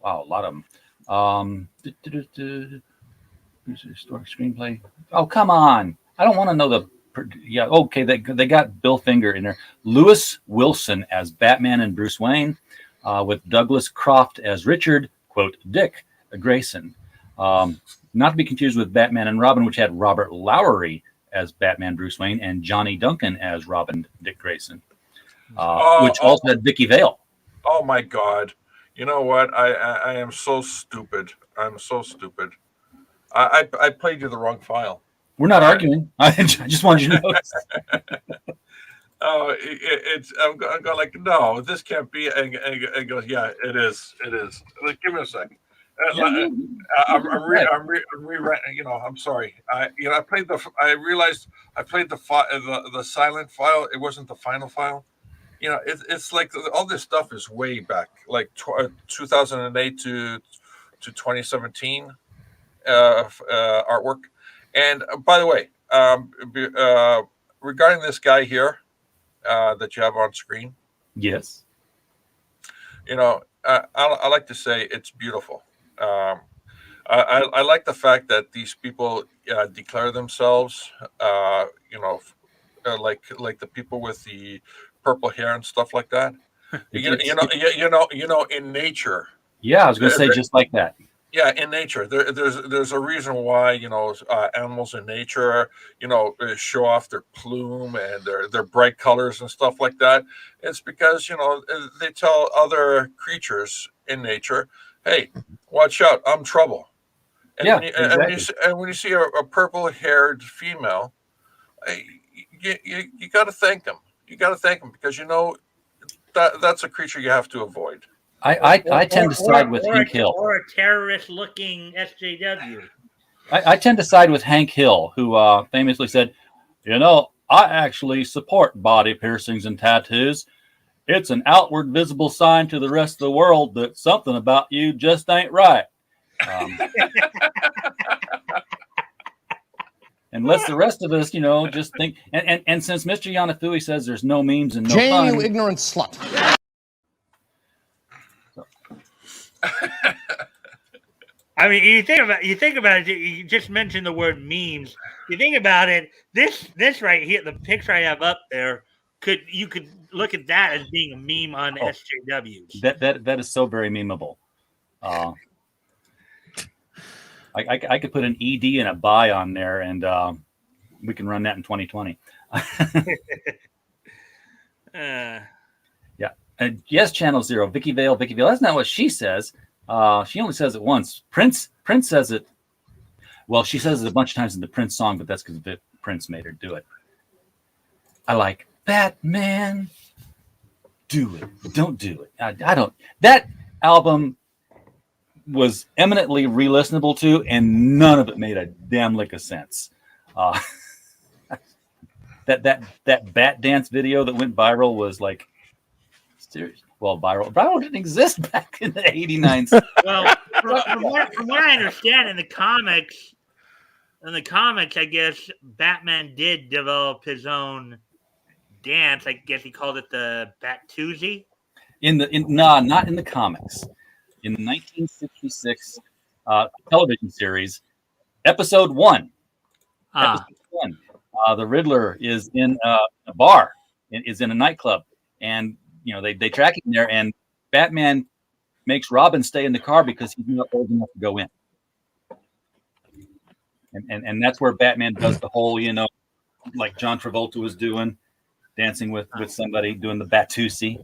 a lot of them. Story screenplay. Oh, come on! I don't want to know the. Yeah, okay. They got Bill Finger in there. Lewis Wilson as Batman and Bruce Wayne, with Douglas Croft as Richard, quote, Dick Grayson. Not to be confused with Batman and Robin, which had Robert Lowery as Batman Bruce Wayne and Johnny Duncan as Robin Dick Grayson, which also had Vicky Vale. Oh my God! You know what? I am so stupid. I'm so stupid. I played you the wrong file. We're not arguing. I just wanted you to know. Oh, I'm going like, no, this can't be. And goes, yeah, it is. It is. Like, give me a second. I'm rewriting. I'm sorry. I realized I played the silent file. It wasn't the final file. It's like all this stuff is way back, like 2008 to 2017 artwork. And by the way, regarding this guy here that you have on screen, yes, I like to say it's beautiful. I like the fact that these people declare themselves, like the people with the purple hair and stuff like that. In nature. Yeah, I was going to say just like that. Yeah, in nature, there's a reason why animals in nature show off their plume and their bright colors and stuff like that. It's because they tell other creatures in nature, "Hey, watch out, I'm trouble." And when you see a purple-haired female, you got to thank them. You got to thank them because that's a creature you have to avoid. I tend to side with Hank Hill. Or a terrorist-looking SJW. I tend to side with Hank Hill, who famously said, I actually support body piercings and tattoos. It's an outward visible sign to the rest of the world that something about you just ain't right. Unless the rest of us, just think. And since Mr. Yanafui says there's no memes and no fun. You ignorant slut. I mean, you think about it. You just mentioned the word memes. You think about it. This right here, the picture I have up there, you could look at that as being a meme on SJWs. That is so very memeable. I could put an ED and a buy on there, and we can run that in 2020. Yes, Channel Zero, Vicky Vale. That's not what she says. She only says it once. Prince says it. Well, she says it a bunch of times in the Prince song, but that's because Prince made her do it. I like Batman. Do it. Don't do it. I don't. That album was eminently re-listenable to, and none of it made a damn lick of sense. That Bat Dance video that went viral was like. Well, viral didn't exist back in the 89s. Well, from what I understand in the comics, I guess Batman did develop his own dance. I guess he called it the Bat-Toozy. Not in the comics. In the 1966 television series, episode 1. Episode 1. The Riddler is in a bar, is in a nightclub, and they track him there, and Batman makes Robin stay in the car because he's not old enough to go in. And that's where Batman does the whole, like John Travolta was doing, dancing with somebody, doing the Bat-Toozy.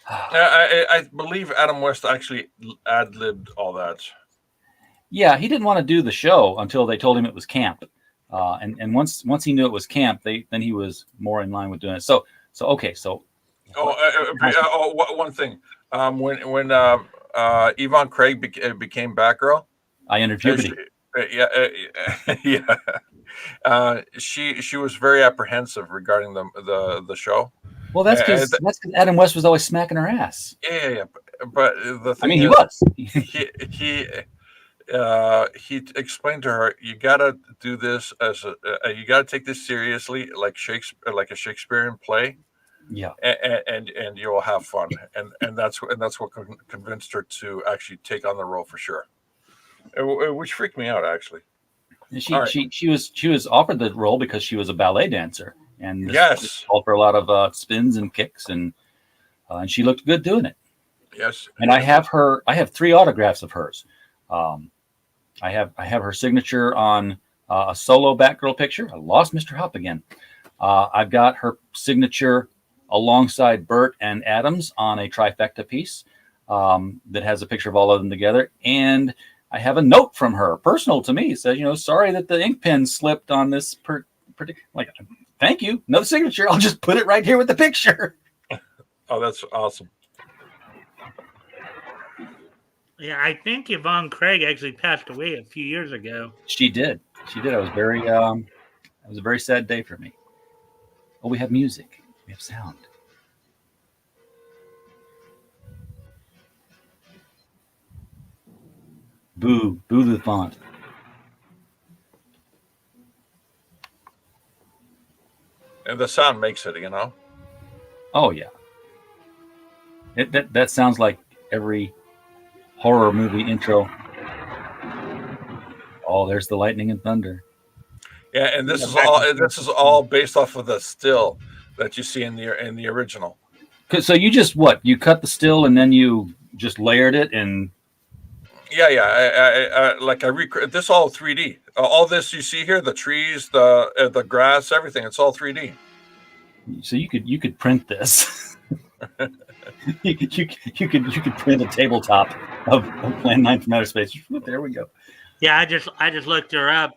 I believe Adam West actually ad-libbed all that. Yeah, he didn't want to do the show until they told him it was camp, and once he knew it was camp, then he was more in line with doing it. So okay, so one thing, when Yvonne Craig became Batgirl, I entered puberty. She was very apprehensive regarding the show. Well, that's because Adam West was always smacking her ass. Yeah. But the thing he was. He explained to her, you gotta do this as you gotta take this seriously, like Shakespeare, like a Shakespearean play. Yeah, and you'll have fun, and that's what convinced her to actually take on the role for sure, which freaked me out actually. She was offered the role because she was a ballet dancer, and this called for a lot of spins and kicks, and she looked good doing it. Yes, and I have 3 autographs of hers. I have her signature on a solo Batgirl picture. I lost Mr. Hop again. I've got her signature alongside Burt and Adams on a trifecta piece that has a picture of all of them together. And I have a note from her, personal to me. It says, sorry that the ink pen slipped on this particular. Like, thank you. No signature. I'll just put it right here with the picture. Oh, that's awesome. Yeah, I think Yvonne Craig actually passed away a few years ago. She did. I was very. It was a very sad day for me. Oh, we have music. We have sound. Boo the font. And the sound makes it, Oh yeah. That sounds like every horror movie intro. Oh, there's the lightning and thunder. Yeah, and this is all based off of the still that you see in the original. So you just you cut the still and then you just layered it and. Yeah. I this all 3D. All this you see here, the trees, the grass, everything. It's all 3D. So you could print this. you could print a tabletop of Plan 9 from Outer Space. There we go. Yeah, I just looked her up.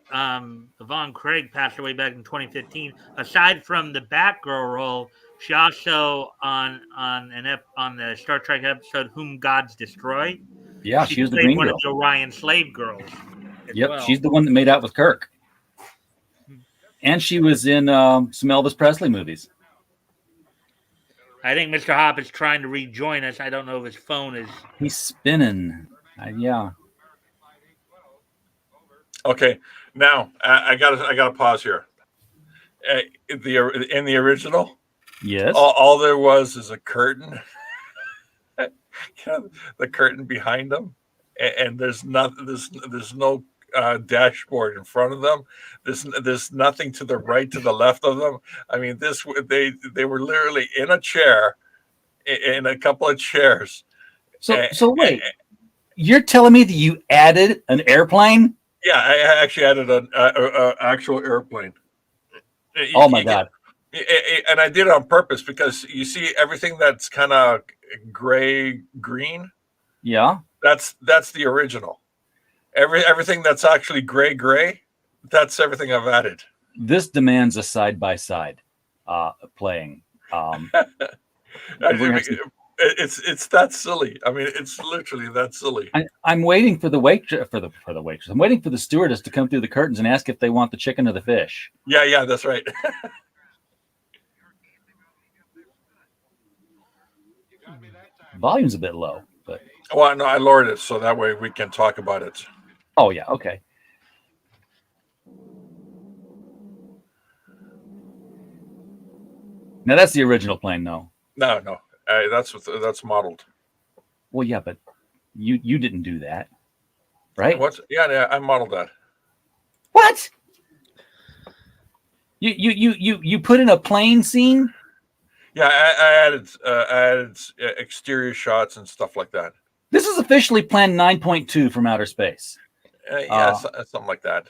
Yvonne Craig passed away back in 2015. Aside from the Batgirl role, she also on the Star Trek episode "Whom Gods Destroy." Yeah, she was the Green one Girl. of the Orion slave girls. Yep, well. She's the one that made out with Kirk, and she was in some Elvis Presley movies. I think Mr. Hop is trying to rejoin us. I don't know if his phone is. He's spinning. Yeah. Okay, now I gotta pause here. In the original, yes, all there was is a curtain. The curtain behind them, and there's no dashboard in front of them. There's nothing to the right, to the left of them. I mean, they were literally in a chair, in a couple of chairs. So wait, you're telling me that you added an airplane? Yeah, I actually added an actual airplane. Oh my God. And I did it on purpose because you see everything that's kind of gray green. Yeah, that's the original. Everything that's actually gray, that's everything I've added. This demands a side-by-side playing. It's that silly. I mean, it's literally that silly. I'm waiting for the waitress. I'm waiting for the stewardess to come through the curtains and ask if they want the chicken or the fish. Yeah, that's right. Volume's a bit low, but well, no, I lowered it so that way we can talk about it. Oh yeah, okay. Now that's the original plane, no. No, that's modeled. Well, yeah, but you didn't do that, right? What? Yeah, I modeled that. What? You put in a plane scene? Yeah, I added exterior shots and stuff like that. This is officially Plan 9.2 from outer space. Something like that.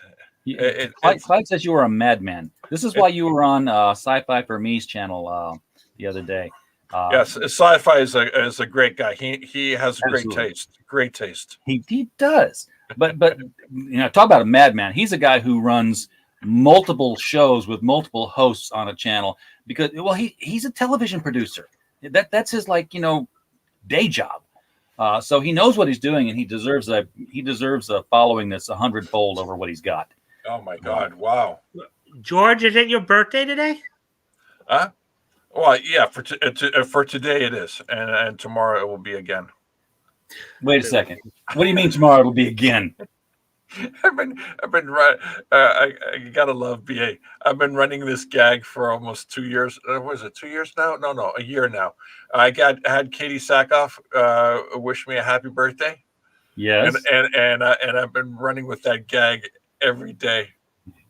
Clyde says you were a madman. This is why you were on Sci-Fi for Me's channel the other day. Yes, sci-fi is a great guy. He has Absolutely. great taste. Great taste. He does. But talk about a madman. He's a guy who runs multiple shows with multiple hosts on a channel because he's a television producer. That's his day job. So he knows what he's doing, and he deserves a following that's 100-fold over what he's got. Oh my God! Wow. George, is it your birthday today? Huh? Well, yeah. For today it is, and tomorrow it will be again. Wait a second. What do you mean tomorrow it'll be again? I've been right. I gotta love BA. I've been running this gag for almost 2 years. Was it 2 years now? No, a year now. I had Katie Sackhoff wish me a happy birthday. Yes. And I've been running with that gag every day.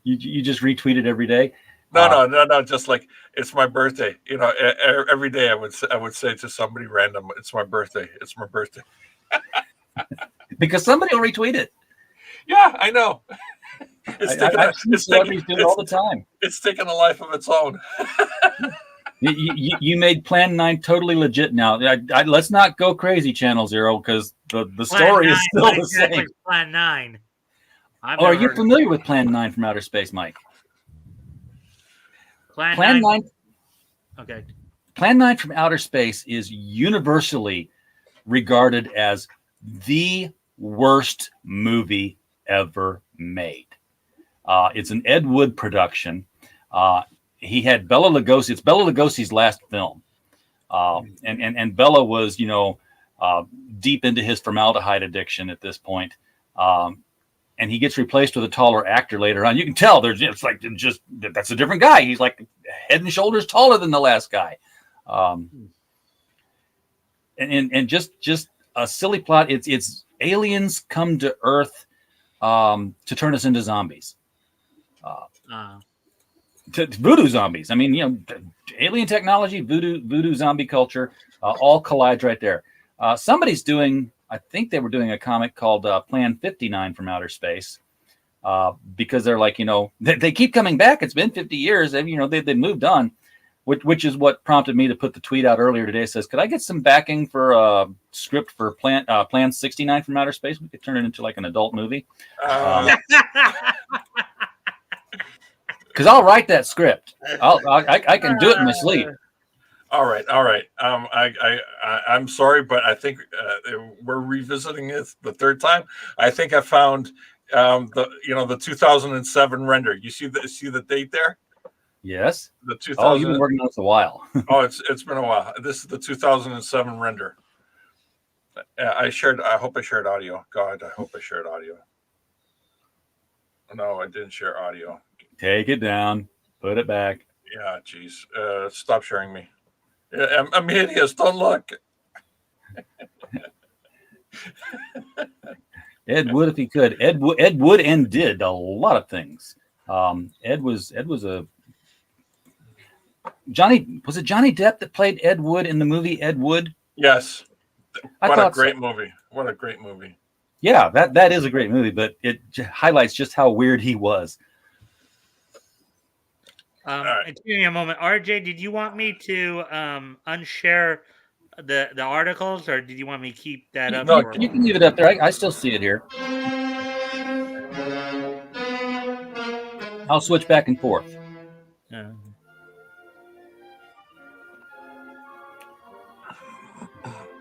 You just retweet it every day? No. Just like it's my birthday. Every day I would say to somebody random, "It's my birthday. It's my birthday." Because somebody will retweet it. Yeah, I know. I've seen celebrities do it all the time. It's taken a life of its own. You made Plan 9 totally legit now. Let's not go crazy, Channel Zero, because the story is still the same. Plan 9. Are you familiar with Plan 9 from outer space, Mike? Plan 9. Okay. Plan 9 from outer space is universally regarded as the worst movie ever made. It's an Ed Wood production. He had Bela Lugosi. It's Bela Lugosi's last film. And Bela was, deep into his formaldehyde addiction at this point. And he gets replaced with a taller actor later on. You can tell that's a different guy. He's like head and shoulders taller than the last guy. And just a silly plot. It's aliens come to Earth to turn us into zombies. To voodoo zombies. I mean, alien technology, voodoo zombie culture, all collides right there. Somebody's doing, I think they were doing a comic called Plan 59 from outer space, because they're like, they keep coming back. It's been 50 years. They've moved on, which is what prompted me to put the tweet out earlier today. It says, could I get some backing for a script for Plan 69 from outer space? We could turn it into like an adult movie. Because I'll write that script. I can do it in my sleep. All right. I'm sorry, but I think we're revisiting this the third time. I think I found the 2007 render. You see the date there? Yes. The 2000. You've been working on this a while. It's been a while. This is the 2007 render. I hope I shared audio. God, I hope I shared audio. No, I didn't share audio. Take it down. Put it back. Yeah, geez. Stop sharing me. Yeah, I'm hideous. Don't look. Ed Wood, if he could. Ed Wood and did a lot of things. Ed was a Johnny. Was it Johnny Depp that played Ed Wood in the movie Ed Wood? Yes. What a great movie. Yeah, that is a great movie, but it highlights just how weird he was. Excuse me a moment. RJ, did you want me to unshare the articles, or did you want me to keep that up? No, you can leave it up there. I still see it here. I'll switch back and forth.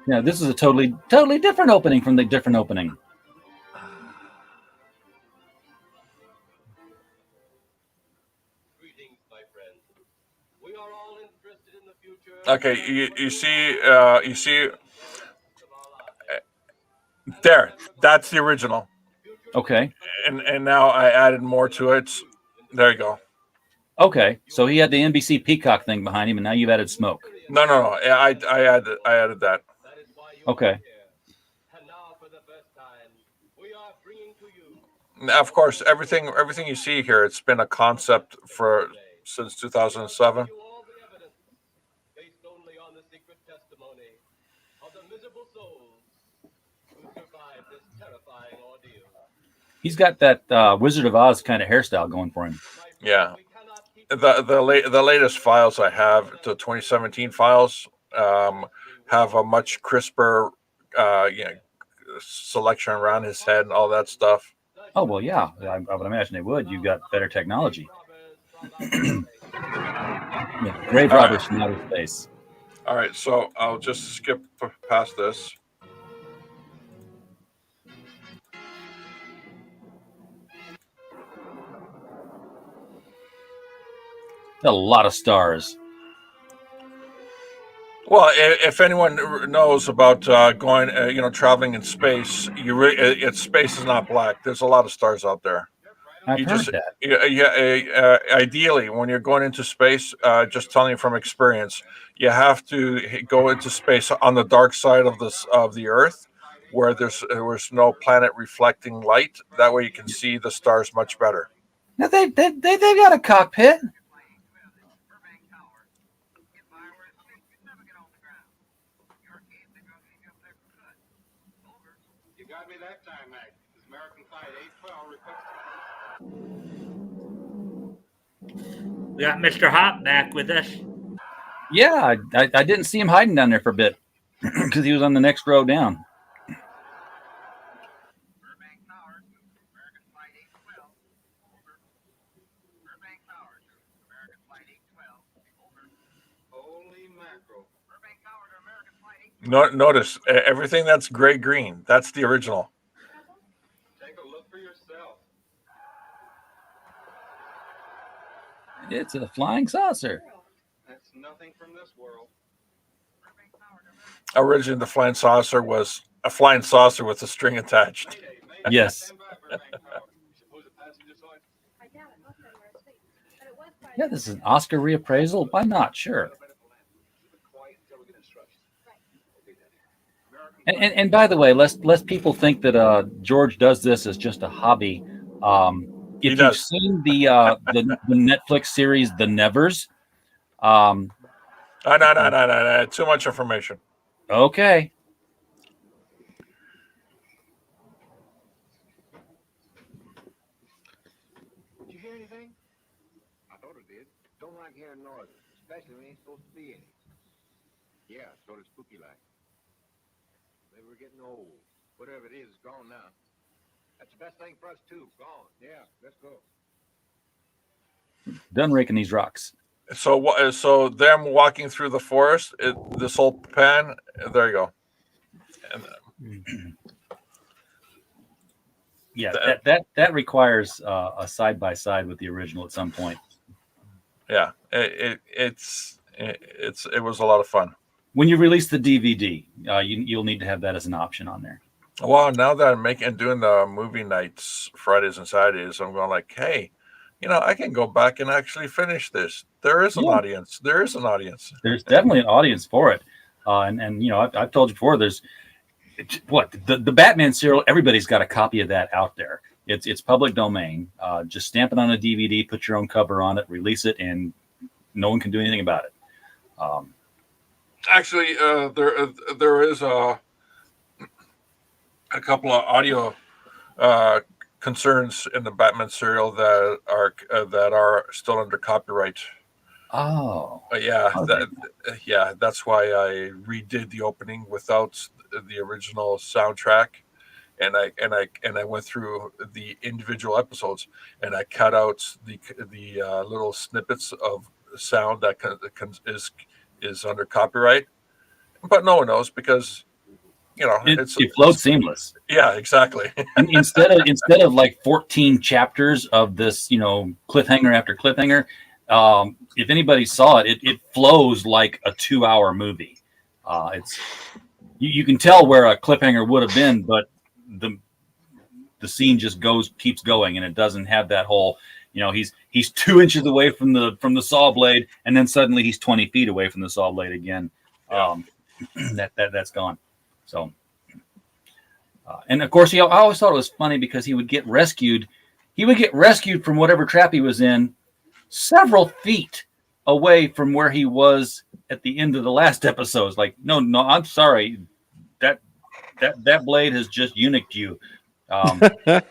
Now, this is a totally different opening from the different opening. Okay, you see there. That's the original. Okay. And now I added more to it. There you go. Okay, so he had the NBC Peacock thing behind him, and now you've added smoke. No. I added that. Okay. Now, of course, everything you see here, it's been a concept since 2007. He's got that Wizard of Oz kind of hairstyle going for him. Yeah. The latest files I have, the 2017 files, have a much crisper, selection around his head and all that stuff. Oh well, yeah, I would imagine they would. You've got better technology. Grave robbers from outer space. All right, so I'll just skip past this. A lot of stars. Well, if anyone knows about going, traveling in space, space is not black. There's a lot of stars out there. I've heard that. Ideally, when you're going into space, just telling you from experience, you have to go into space on the dark side of the Earth, where there's no planet reflecting light. That way, you can see the stars much better. Now they've got a cockpit. You got me that time, Mac. This American Flight 812 request. We got Mr. Hop back with us. Yeah, I didn't see him hiding down there for a bit because he was on the next row down. Notice everything that's gray-green. That's the original. Take a look for yourself. It's a flying saucer. That's nothing from this world. Originally, the flying saucer was a flying saucer with a string attached. Yes. Yeah, this is an Oscar reappraisal. Why not? Sure. And by the way, lest people think that George does this as just a hobby. If you've seen the Netflix series The Nevers, no, too much information. Okay. Did you hear anything? I thought it did. Don't like hearing noises, especially when ain't supposed to be any. Yeah, sort of spooky like. Maybe we're getting old. Whatever it is gone now. That's the best thing for us too. Gone. Yeah, let's go. Done raking these rocks. So them walking through the forest, this whole pan, there you go. And, yeah, that requires a side by side with the original at some point. Yeah, it was a lot of fun. When you release the DVD, you'll need to have that as an option on there. Well, now that I'm doing the movie nights Fridays and Saturdays, I'm going like, hey, I can go back and actually finish this. There is an audience. There is an audience. There's definitely an audience for it. And I've told you before, there's the Batman serial. Everybody's got a copy of that out there. It's public domain. Just stamp it on a DVD, put your own cover on it, release it, and no one can do anything about it. Actually, there is a couple of audio concerns in the Batman serial that are still under copyright. Oh, that's why I redid the opening without the original soundtrack, and I went through the individual episodes and I cut out the little snippets of sound that is under copyright, but no one knows because it flows seamless. Yeah, exactly. And instead of like 14 chapters of this, cliffhanger after cliffhanger, if anybody saw it flows like a 2-hour movie. You can tell where a cliffhanger would have been, but the scene just keeps going, and it doesn't have that whole, he's 2 inches away from the saw blade, and then suddenly he's 20 feet away from the saw blade again. That's gone. So, and of course, I always thought it was funny because he would get rescued. He would get rescued from whatever trap he was in, several feet away from where he was at the end of the last episode. It's like, no, I'm sorry, that blade has just eunuched you. But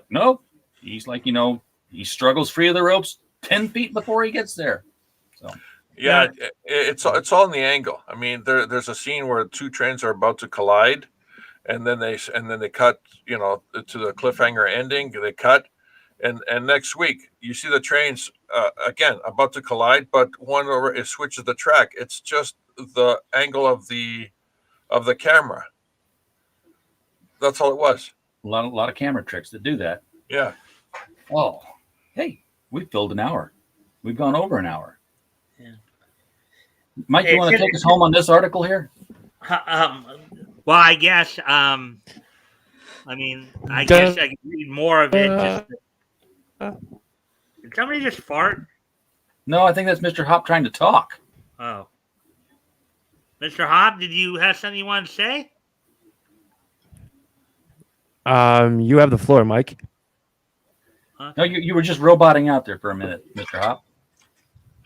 no, he's like, he struggles free of the ropes 10 feet before he gets there. So. Yeah, it's all in the angle. I mean, there's a scene where two trains are about to collide, and then they cut, to the cliffhanger ending. They cut, and next week you see the trains again about to collide, but it switches the track. It's just the angle of the camera. That's all it was. A lot of camera tricks that do that. Yeah. Oh, hey, we've filled an hour. We've gone over an hour. Yeah. Mike, you want to take us home on this article here? Well, I guess. I guess I can read more of it. Did somebody just fart? No, I think that's Mr. Hop trying to talk. Oh. Mr. Hop, did you have something you wanted to say? You have the floor, Mike. Huh? No, you were just roboting out there for a minute, Mr. Hop.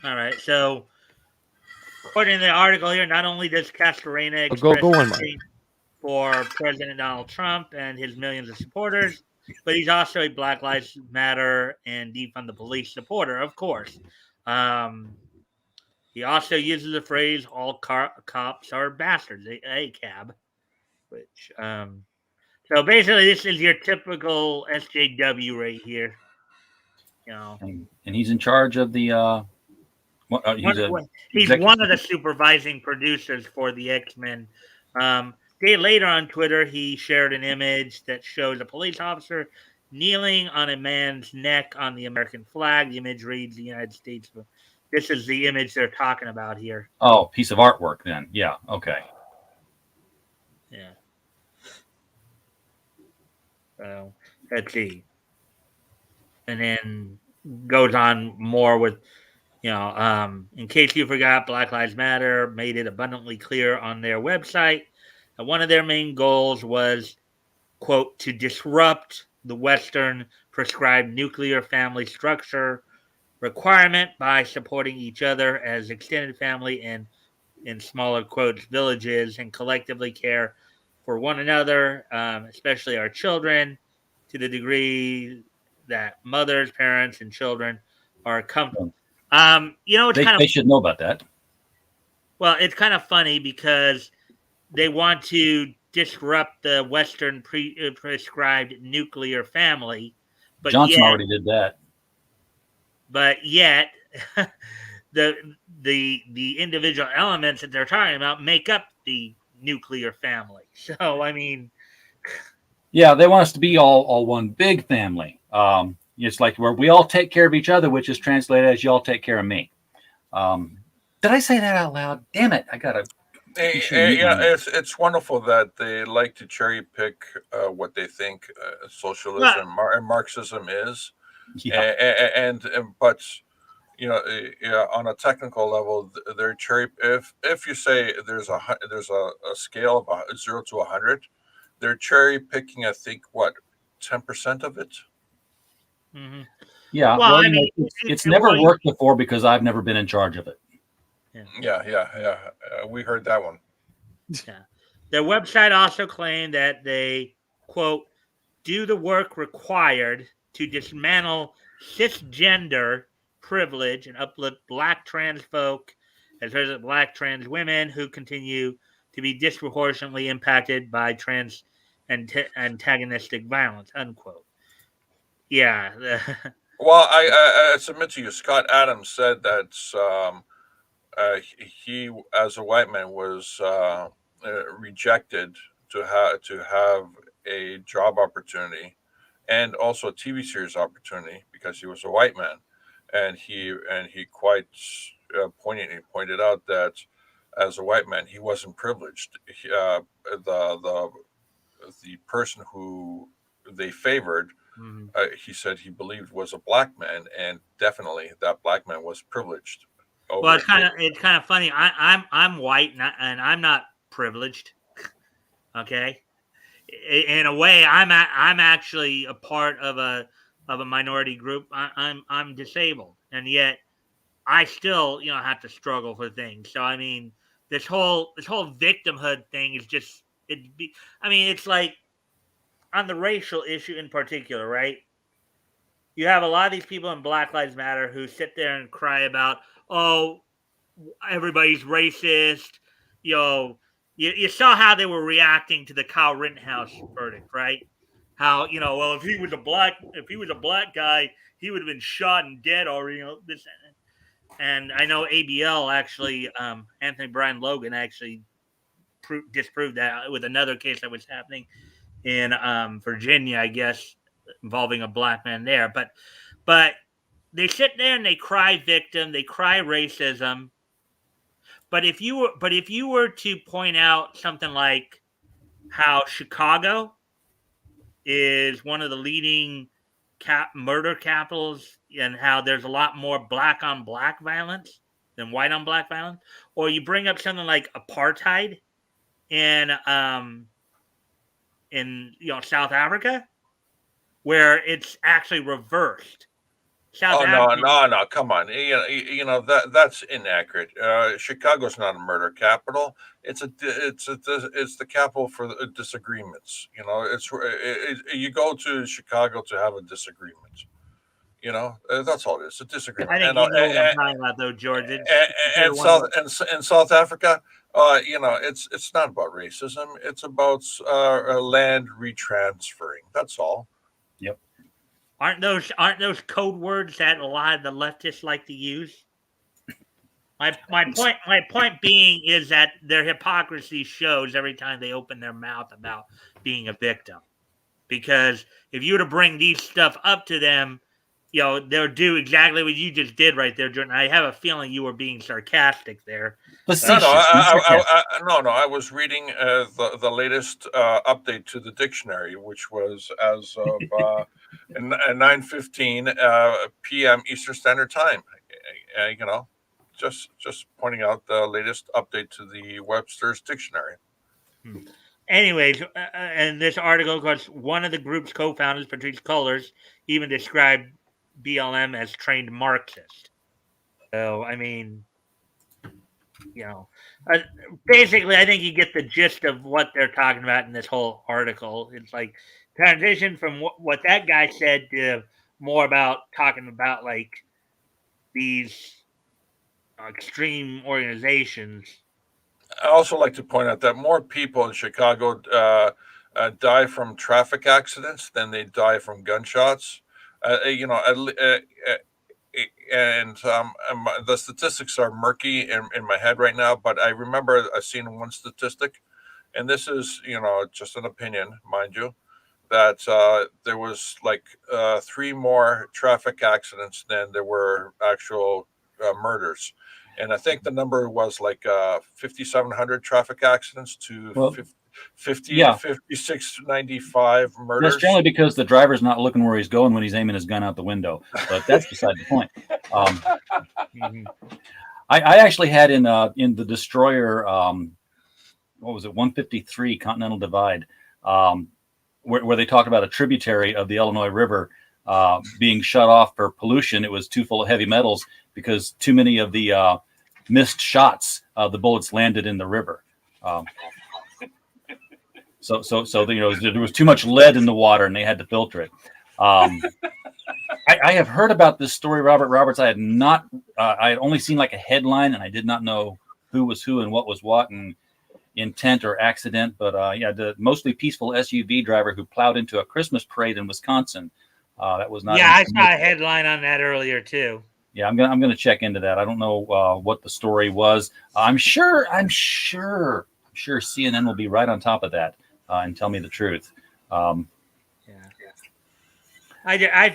All right. So, according to the article here, not only does Castorena express Go on, Mike. for President Donald Trump and his millions of supporters, but he's also a Black Lives Matter and Defund the Police supporter, of course. He also uses the phrase "all cops are bastards," a cab, which so basically this is your typical SJW right here. And he's in charge of the. He's one of the supervising producers for the X-Men. Day later on Twitter, he shared an image that shows a police officer kneeling on a man's neck on the American flag. The image reads the United States. This is the image they're talking about here. Oh, piece of artwork then. Yeah, okay. Yeah. So, let's see. And then goes on more with, in case you forgot, Black Lives Matter made it abundantly clear on their website that one of their main goals was, quote, to disrupt the Western prescribed nuclear family structure requirement by supporting each other as extended family and, in smaller quotes, villages, and collectively care for one another, especially our children, to the degree that mothers, parents, and children are comfortable. They should know about that. Well, it's kind of funny because they want to disrupt the Western prescribed nuclear family, but Johnson already did that. But yet, the individual elements that they're talking about make up the nuclear family. So, I mean, yeah, they want us to be all one big family. It's like where we all take care of each other, which is translated as "you all take care of me." Did I say that out loud? Damn it! I gotta. It's wonderful that they like to cherry pick what they think socialism and Marxism is, but on a technical level, they're cherry. If you say there's a scale of 0 to 100, they're cherry picking. I think 10% of it. Mm-hmm. Yeah, well, it's never worked before because I've never been in charge of it. Yeah. We heard that one. Yeah. Their website also claimed that they, quote, do the work required to dismantle cisgender privilege and uplift Black trans folk as well as Black trans women who continue to be disproportionately impacted by trans antagonistic violence, unquote. Yeah. Well, I submit to you, Scott Adams said that he, as a white man, was rejected to have a job opportunity and also a TV series opportunity because he was a white man, and he quite poignantly pointed out that as a white man he wasn't privileged. The person who they favored, he said he believed was a black man, and definitely that black man was privileged. Well, it's kind of funny. I'm white and I'm not privileged. Okay, in a way, I'm actually a part of a minority group. I'm disabled, and yet I still have to struggle for things. So I mean, this whole victimhood thing is just it's like on the racial issue in particular, right? You have a lot of these people in Black Lives Matter who sit there and cry about, oh, everybody's racist. You know, you saw how they were reacting to the Kyle Rittenhouse verdict, right? How, well, if he was a black guy, he would have been shot and dead already. This, and I know ABL actually, Anthony Brian Logan actually disproved that with another case that was happening in Virginia, I guess, involving a black man there. But they sit there and they cry victim, they cry racism. But if you were to point out something like how Chicago is one of the leading murder capitals, and how there's a lot more black on black violence than white on black violence, or you bring up something like apartheid in South Africa, where it's actually reversed. No, come on. That's inaccurate. Chicago's not a murder capital. It's the capital for disagreements. You go to Chicago to have a disagreement. That's all it is. A disagreement. I think you know what I'm talking about, though, George. And South Africa, it's not about racism. It's about land retransferring. That's all. Yep. Aren't those code words that a lot of the leftists like to use? My point being is that their hypocrisy shows every time they open their mouth about being a victim. Because if you were to bring these stuff up to them, they'll do exactly what you just did right there, Jordan. I have a feeling you were being sarcastic there. No, I was reading the latest update to the dictionary, which was as of 9:15 p.m. Eastern Standard Time. Just pointing out the latest update to the Webster's dictionary. Anyways, and this article, because one of the group's co-founders, Patrice Cullors, even described BLM as trained Marxist. So, I mean, basically, I think you get the gist of what they're talking about in this whole article. It's like transition from what that guy said to more about talking about like these extreme organizations. I also like to point out that more people in Chicago die from traffic accidents than they die from gunshots. And the statistics are murky in my head right now, but I remember I've seen one statistic, and this is, just an opinion, mind you, that there was like 3 more traffic accidents than there were actual murders. And I think the number was like 5,700 traffic accidents to 5695 murders. That's generally because the driver's not looking where he's going when he's aiming his gun out the window. But that's beside the point. I actually had in the Destroyer, what was it, 153 Continental Divide, where they talked about a tributary of the Illinois River being shut off for pollution. It was too full of heavy metals because too many of the missed shots, the bullets landed in the river. So there was too much lead in the water, and they had to filter it. I have heard about this story, Robert Roberts. I had not. I had only seen like a headline, and I did not know who was who and what was what, and intent or accident. But the mostly peaceful SUV driver who plowed into a Christmas parade in Wisconsin. That was not. Yeah, I saw a headline on that earlier too. Yeah, I'm gonna check into that. I don't know what the story was. I'm sure CNN will be right on top of that and tell me the truth. I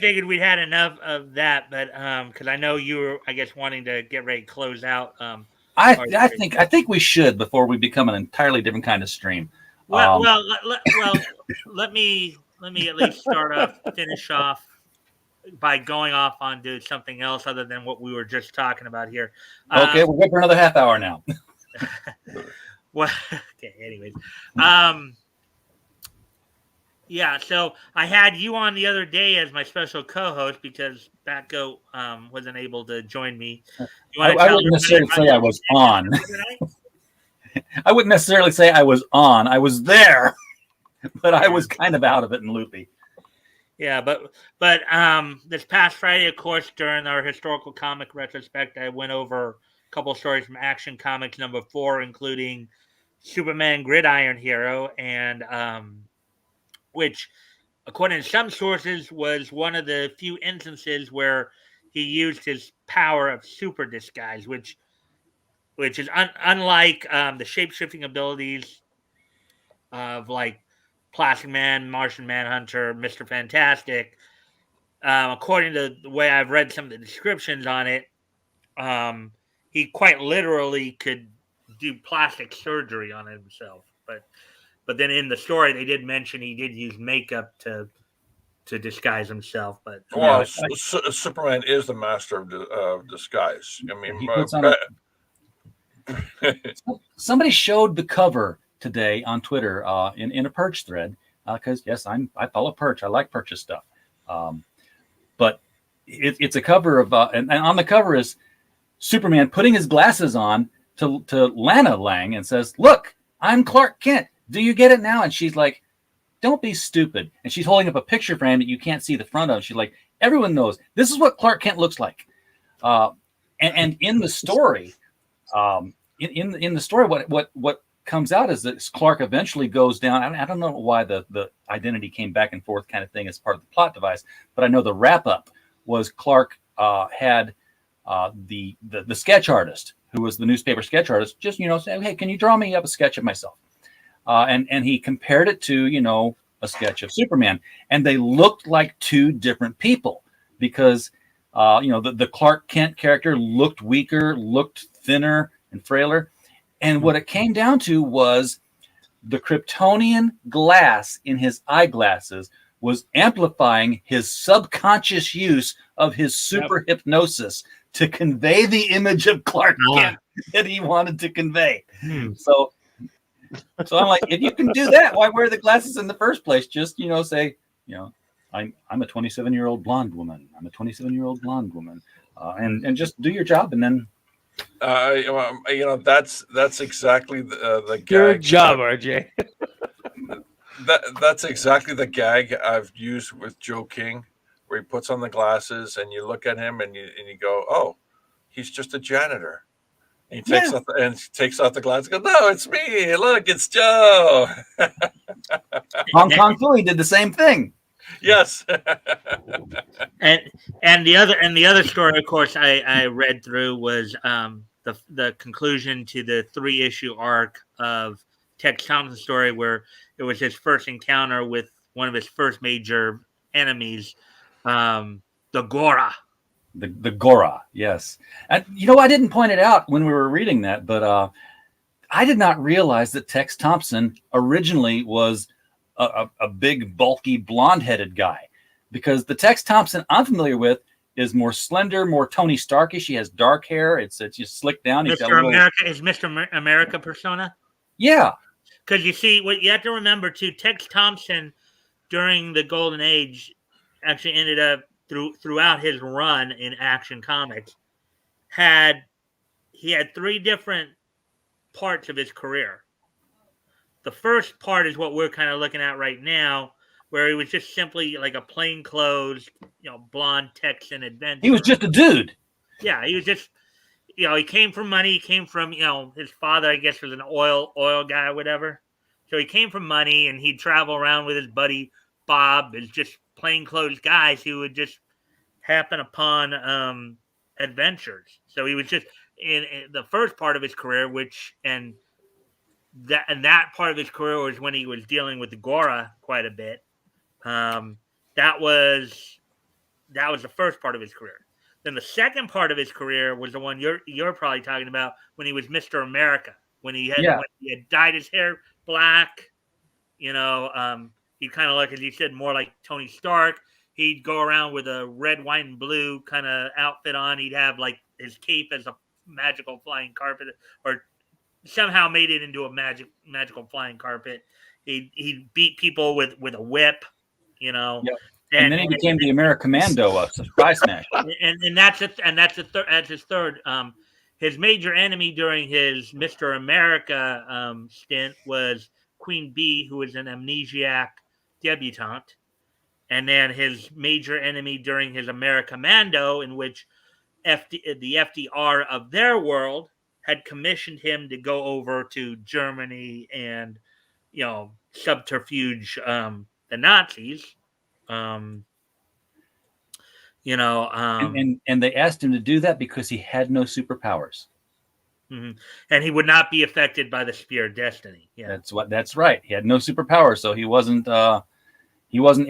figured we'd had enough of that, but because I know you were, I guess, wanting to get ready to close out. I think we should before we become an entirely different kind of stream. Let me at least finish off by going off onto something else other than what we were just talking about here. Okay, we're good for another half hour now. Well, okay. Anyways, yeah. So I had you on the other day as my special co-host because Batgo wasn't able to join me. I wouldn't necessarily say I was on. I wouldn't necessarily say I was on. I was there, but I was kind of out of it and loopy. Yeah, but this past Friday, of course, during our historical comic retrospect, I went over couple stories from Action Comics #4, including Superman Gridiron Hero, and which, according to some sources, was one of the few instances where he used his power of super disguise, which is unlike the shape-shifting abilities of like Plastic Man, Martian Manhunter, Mr. Fantastic. According to the way I've read some of the descriptions on it, he quite literally could do plastic surgery on himself. But then in the story, they did mention he did use makeup to disguise himself. But well, Superman is the master of disguise. I mean, he puts on somebody showed the cover today on Twitter in a Perch thread, because yes, I follow Perch. I like Perch's stuff. But it's a cover of and on the cover is Superman putting his glasses on to Lana Lang and says, "Look, I'm Clark Kent. Do you get it now?" And she's like, "Don't be stupid." And she's holding up a picture frame that you can't see the front of. She's like, "Everyone knows this is what Clark Kent looks like." And in the story, in the story, what comes out is that Clark eventually goes down. I don't know why the identity came back and forth kind of thing as part of the plot device, but I know the wrap up was Clark had the sketch artist, who was the newspaper sketch artist, just say, "Hey, can you draw me up a sketch of myself?" And he compared it to a sketch of Superman, and they looked like two different people because the Clark Kent character looked weaker, looked thinner and frailer. And what it came down to was the Kryptonian glass in his eyeglasses was amplifying his subconscious use of his super hypnosis to convey the image of Clark Kent that he wanted to convey. So I'm like, if you can do that, why wear the glasses in the first place? Just say, I'm a 27-year-old blonde woman. I'm a 27-year-old blonde woman, and just do your job, and then. That's exactly the gag. Good job, RJ. That's exactly the gag I've used with Joe King, where he puts on the glasses and you look at him and you go, "Oh, he's just a janitor." And he takes off the glasses. And goes, "No, it's me. Look, it's Joe." Hong Kong Philly did the same thing. Yes. and the other story, of course, I read through was the conclusion to the 3-issue arc of Tex Thompson's story, where it was his first encounter with one of his first major enemies, the Gora. The Gora, yes. And I didn't point it out when we were reading that, but I did not realize that Tex Thompson originally was a big, bulky, blonde-headed guy, because the Tex Thompson I'm familiar with is more slender, more Tony Starkish. He has dark hair. It's just slicked down. Mr. America persona. Yeah, because you see, what you have to remember too, Tex Thompson during the Golden Age actually ended up throughout his run in Action Comics he had 3 different parts of his career. The first part is what we're kind of looking at right now, where he was just simply like a plainclothes, blonde Texan adventurer. He was just a dude. Yeah, he was just, he came from money. He came from, his father, I guess, was an oil guy or whatever. So he came from money, and he'd travel around with his buddy Bob as just plainclothes guys who would just happen upon adventures. So he was just in the first part of his career, that part of his career was when he was dealing with the Gora quite a bit. That was the first part of his career. Then the second part of his career was the one you're probably talking about, when he was Mr. America, when he had dyed his hair black. He'd kind of like, as you said, more like Tony Stark. He'd go around with a red, white, and blue kind of outfit on. He'd have like his cape as a magical flying carpet, or somehow made it into a magical flying carpet. He'd beat people with a whip, Yep. And then he became the Americommando of Spy Smash. And that's his third. His major enemy during his Mr. America stint was Queen Bee, who was an amnesiac debutante. And then his major enemy during his Americommando, in which the FDR of their world had commissioned him to go over to Germany and, subterfuge the Nazis. And they asked him to do that because he had no superpowers. Mm-hmm. And he would not be affected by the Spear of Destiny. Yeah, that's right. He had no superpowers, so he wasn't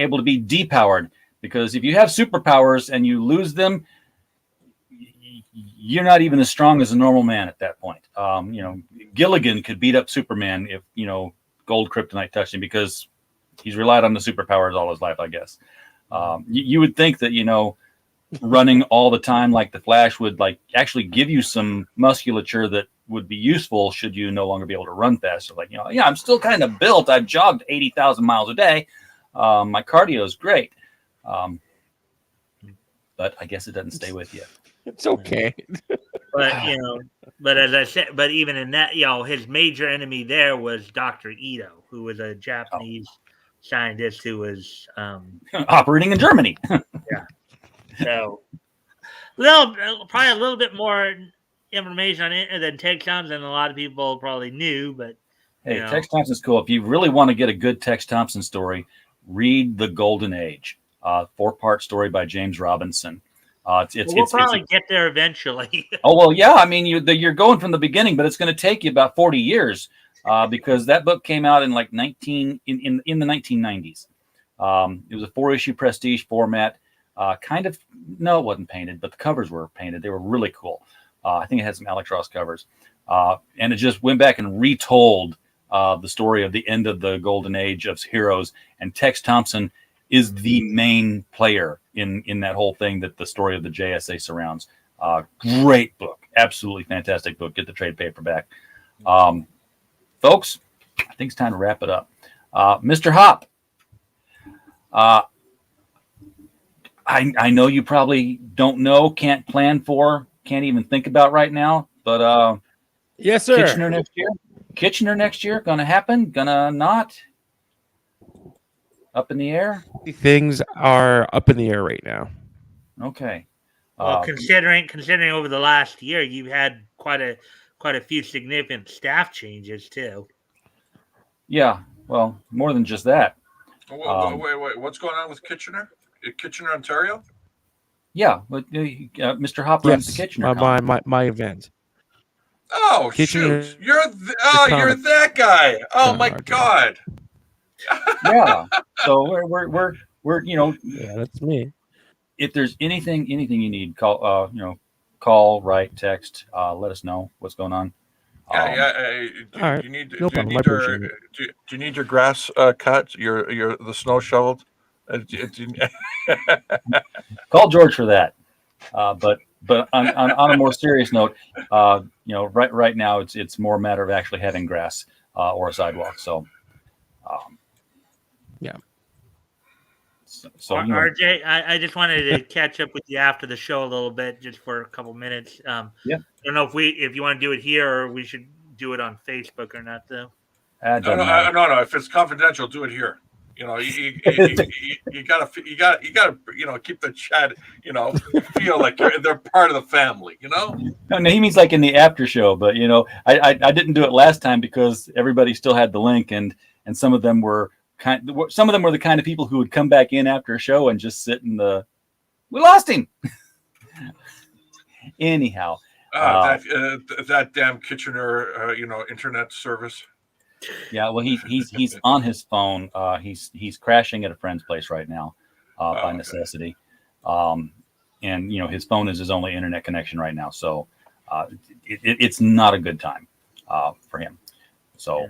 able to be depowered. Because if you have superpowers and you lose them, you're not even as strong as a normal man at that point. Gilligan could beat up Superman if gold kryptonite touched him, because he's relied on the superpowers all his life, I guess. You would think that running all the time like the Flash would actually give you some musculature that would be useful should you no longer be able to run fast. So I'm still kind of built. I've jogged 80,000 miles a day. My cardio is great. But I guess it doesn't stay with you. It's okay. But but as I said, but even in that, his major enemy there was Dr. Ito, who was a Japanese scientist who was operating in Germany. Yeah. So, probably a little bit more information on it than Tex Thompson. A lot of people probably knew, but hey, Tex Thompson's cool. If you really want to get a good Tex Thompson story, read The Golden Age, 4-part story by James Robinson. We'll probably get there eventually. Oh well, yeah. I mean, you're going from the beginning, but it's going to take you about 40 years because that book came out in in the 1990s. It was a 4-issue prestige format. No, it wasn't painted, but the covers were painted. They were really cool. I think it had some Alex Ross covers, and it just went back and retold the story of the end of the golden age of heroes. And Tex Thompson is the main player in that whole thing that the story of the JSA surrounds. Great book, absolutely fantastic book. Get the trade paperback, folks. I think it's time to wrap it up. Mr. Hop. I know you probably don't know, can't plan for, can't even think about right now, but yes, sir. Kitchener next year, gonna happen, gonna not? Up in the air? Things are up in the air right now. Okay. Well, considering over the last year, you've had quite a few significant staff changes too. Yeah, well, more than just that. Wait, what's going on with Kitchener? Kitchener, Ontario? Yeah, but Mr. Hop runs the Kitchener. My event. Oh, Kitchener, shoot! You're that guy. Oh my God. Yeah. So we're yeah, that's me. If there's anything you need, call, write, text, let us know what's going on. Do you need your grass cut? The snow shoveled? Call George for that. But on a more serious note, right now it's more a matter of actually having grass or a sidewalk. So, yeah. So RJ, I just wanted to catch up with you after the show a little bit, just for a couple minutes. Yeah. I don't know if you want to do it here or we should do it on Facebook or not, though. No. If it's confidential, do it here. You gotta keep the chat. Feel like they're part of the family. No, he means like in the after show. But I didn't do it last time because everybody still had the link, and some of them were the kind of people who would come back in after a show and just sit in the. We lost him. Anyhow, that damn Kitchener, internet service. Yeah, well, he's on his phone. He's crashing at a friend's place right now, by necessity, and his phone is his only internet connection right now. So, it's not a good time for him. So,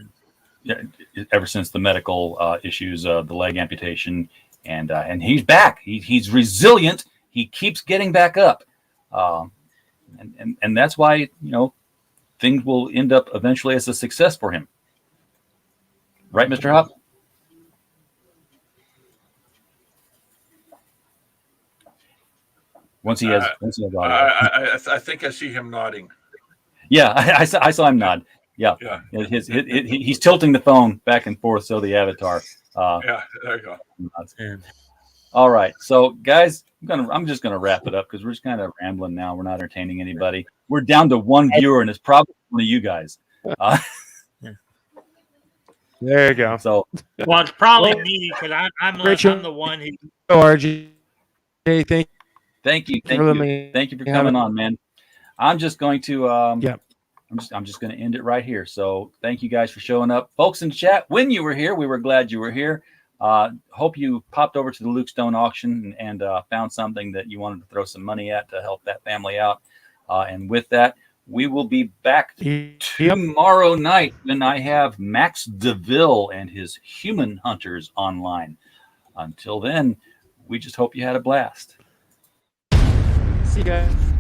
ever since the medical issues, the leg amputation, and he's back. He's resilient. He keeps getting back up, and that's why things will end up eventually as a success for him. Right, Mr. Hop? Once he has audio. I think I see him nodding. Yeah, I saw him nod. Yeah. He's tilting the phone back and forth so the avatar. Yeah, there you go. Nods. All right, so guys, I'm just gonna wrap it up because we're just kind of rambling now. We're not entertaining anybody. We're down to one viewer, and it's probably one of you guys. There you go. So, well, it's probably me because I'm the one who. RJ, thank you for coming on, man. I'm just going to I'm just going to end it right here. So thank you guys for showing up, folks in the chat. When you were here, we were glad you were here. Hope you popped over to the Luke Stone auction and found something that you wanted to throw some money at to help that family out. And with that, we will be back tomorrow night when I have Max DeVille and his Human Hunters online. Until then, we just hope you had a blast. See you guys.